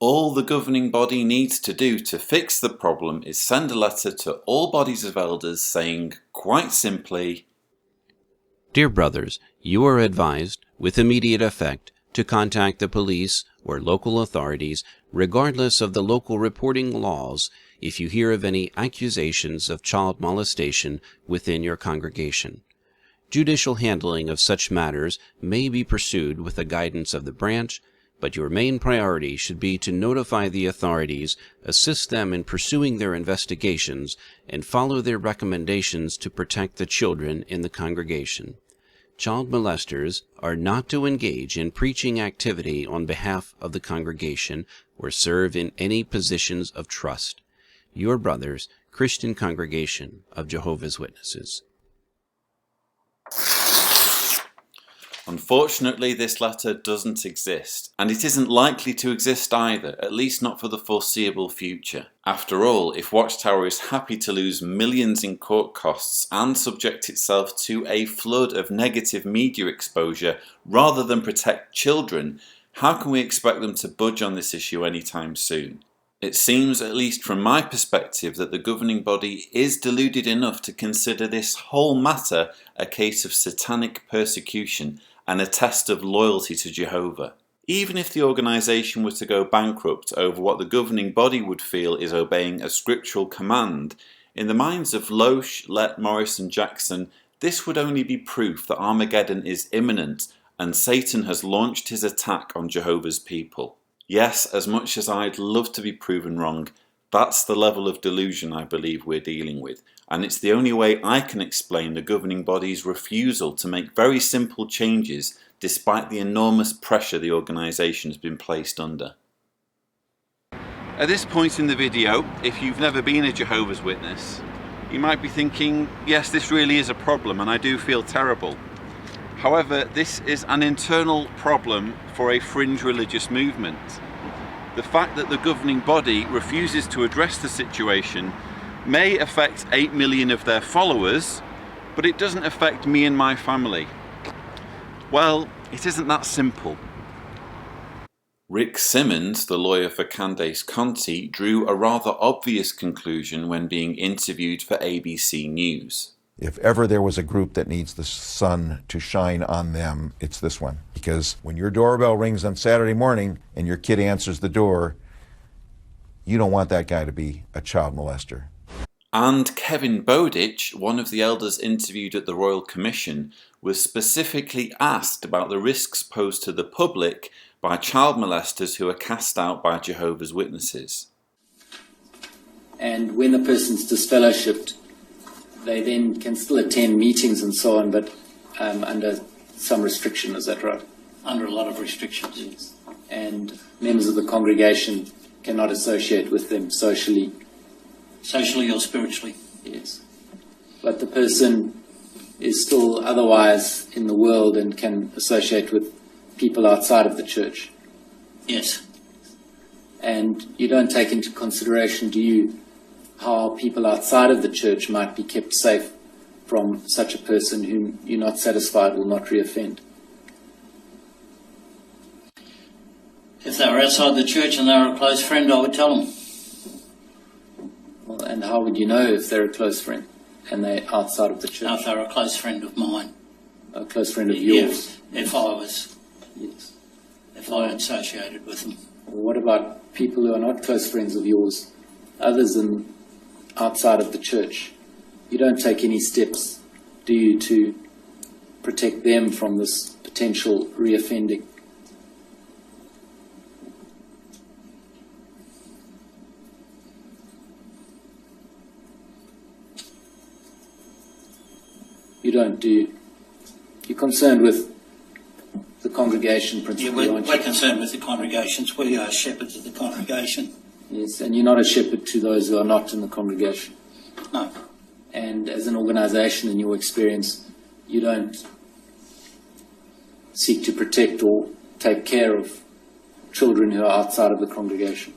All the governing body needs to do to fix the problem is send a letter to all bodies of elders saying, quite simply, Dear brothers, you are advised, with immediate effect, to contact the police or local authorities, regardless of the local reporting laws, if you hear of any accusations of child molestation within your congregation. Judicial handling of such matters may be pursued with the guidance of the branch, but your main priority should be to notify the authorities, assist them in pursuing their investigations, and follow their recommendations to protect the children in the congregation. Child molesters are not to engage in preaching activity on behalf of the congregation or serve in any positions of trust. Your brothers, Christian Congregation of Jehovah's Witnesses. Unfortunately, this letter doesn't exist, and it isn't likely to exist either, at least not for the foreseeable future. After all, if Watchtower is happy to lose millions in court costs and subject itself to a flood of negative media exposure rather than protect children, how can we expect them to budge on this issue anytime soon? It seems, at least from my perspective, that the governing body is deluded enough to consider this whole matter a case of satanic persecution and a test of loyalty to Jehovah. Even if the organisation were to go bankrupt over what the governing body would feel is obeying a scriptural command, in the minds of Loesch, Lett, Morris and Jackson, this would only be proof that Armageddon is imminent and Satan has launched his attack on Jehovah's people. Yes, as much as I'd love to be proven wrong, that's the level of delusion I believe we're dealing with, and it's the only way I can explain the governing body's refusal to make very simple changes despite the enormous pressure the organisation has been placed under. At this point in the video, if you've never been a Jehovah's Witness, you might be thinking, yes, this really is a problem and I do feel terrible. However, this is an internal problem for a fringe religious movement. The fact that the governing body refuses to address the situation may affect 8 million of their followers, but it doesn't affect me and my family. Well, it isn't that simple. Rick Simmons, the lawyer for Candace Conti, drew a rather obvious conclusion when being interviewed for ABC News. If ever there was a group that needs the sun to shine on them, it's this one. Because when your doorbell rings on Saturday morning and your kid answers the door, you don't want that guy to be a child molester. And Kevin Bowditch, one of the elders interviewed at the Royal Commission, was specifically asked about the risks posed to the public by child molesters who are cast out by Jehovah's Witnesses. And when the person's disfellowshipped, they then can still attend meetings and so on, but under some restriction, is that right? Under a lot of restrictions. Yes. And members of the congregation cannot associate with them socially. Socially or spiritually. Yes. But the person is still otherwise in the world and can associate with people outside of the church. Yes. And you don't take into consideration, do you, how people outside of the church might be kept safe from such a person whom you're not satisfied will not reoffend? If they were outside the church and they were a close friend, I would tell them. Well, and how would you know if they're a close friend and they're outside of the church? Now, if they're a close friend of mine. A close friend of yours? If I was. Yes. If I associated with them. Well, what about people who are not close friends of yours, others than outside of the church? You don't take any steps, do you, to protect them from this potential reoffending? you're concerned with the congregation principally, Yeah, aren't you? we're concerned with the congregations. We are shepherds of the congregation. Yes, and you're not a shepherd to those who are not in the congregation. No. And as an organisation, in your experience, you don't seek to protect or take care of children who are outside of the congregation.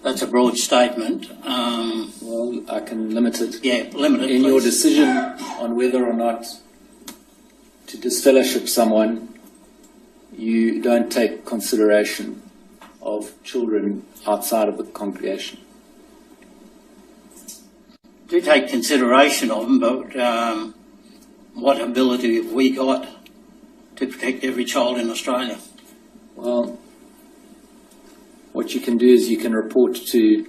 That's a broad statement. Well, I can limit it. Yeah, limit it, In your please. decision on whether or not to disfellowship someone, you don't take consideration of children outside of the congregation. Do take consideration of them, but what ability have we got to protect every child in Australia? Well, what you can do is you can report to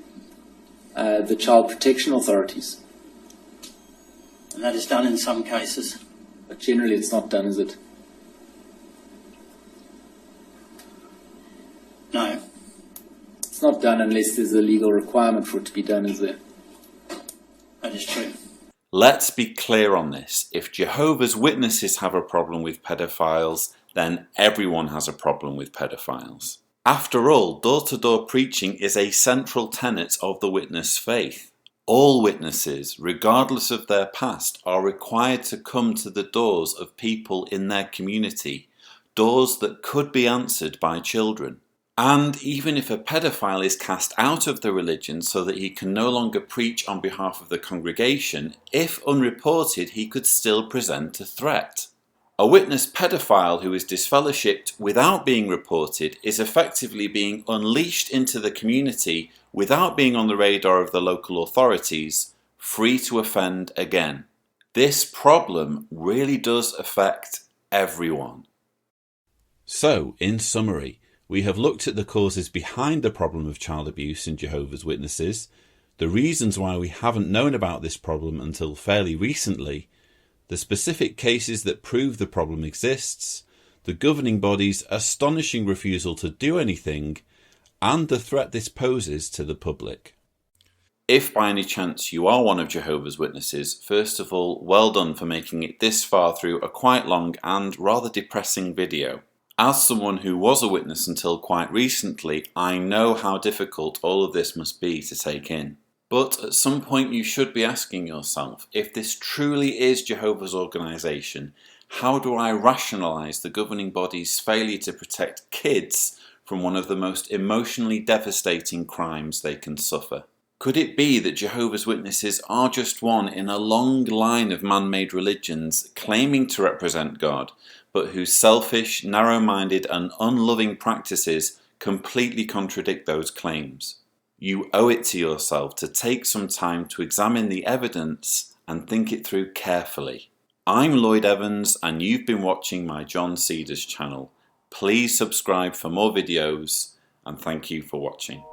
the child protection authorities. And that is done in some cases. But generally it's not done, is it? No. It's not done unless there's a legal requirement for it to be done, is there? That is true. Let's be clear on this. If Jehovah's Witnesses have a problem with pedophiles, then everyone has a problem with pedophiles. After all, door-to-door preaching is a central tenet of the witness faith. All witnesses, regardless of their past, are required to come to the doors of people in their community, doors that could be answered by children. And even if a pedophile is cast out of the religion so that he can no longer preach on behalf of the congregation, if unreported, he could still present a threat. A witness pedophile who is disfellowshipped without being reported is effectively being unleashed into the community without being on the radar of the local authorities, free to offend again. This problem really does affect everyone. So, in summary, we have looked at the causes behind the problem of child abuse in Jehovah's Witnesses, the reasons why we haven't known about this problem until fairly recently, the specific cases that prove the problem exists, the governing body's astonishing refusal to do anything, and the threat this poses to the public. If by any chance you are one of Jehovah's Witnesses, first of all, well done for making it this far through a quite long and rather depressing video. As someone who was a witness until quite recently, I know how difficult all of this must be to take in. But at some point you should be asking yourself, if this truly is Jehovah's organisation, how do I rationalise the governing body's failure to protect kids from one of the most emotionally devastating crimes they can suffer? Could it be that Jehovah's Witnesses are just one in a long line of man-made religions claiming to represent God, but whose selfish, narrow-minded and unloving practices completely contradict those claims? You owe it to yourself to take some time to examine the evidence and think it through carefully. I'm Lloyd Evans and you've been watching my John Cedars channel. Please subscribe for more videos and thank you for watching.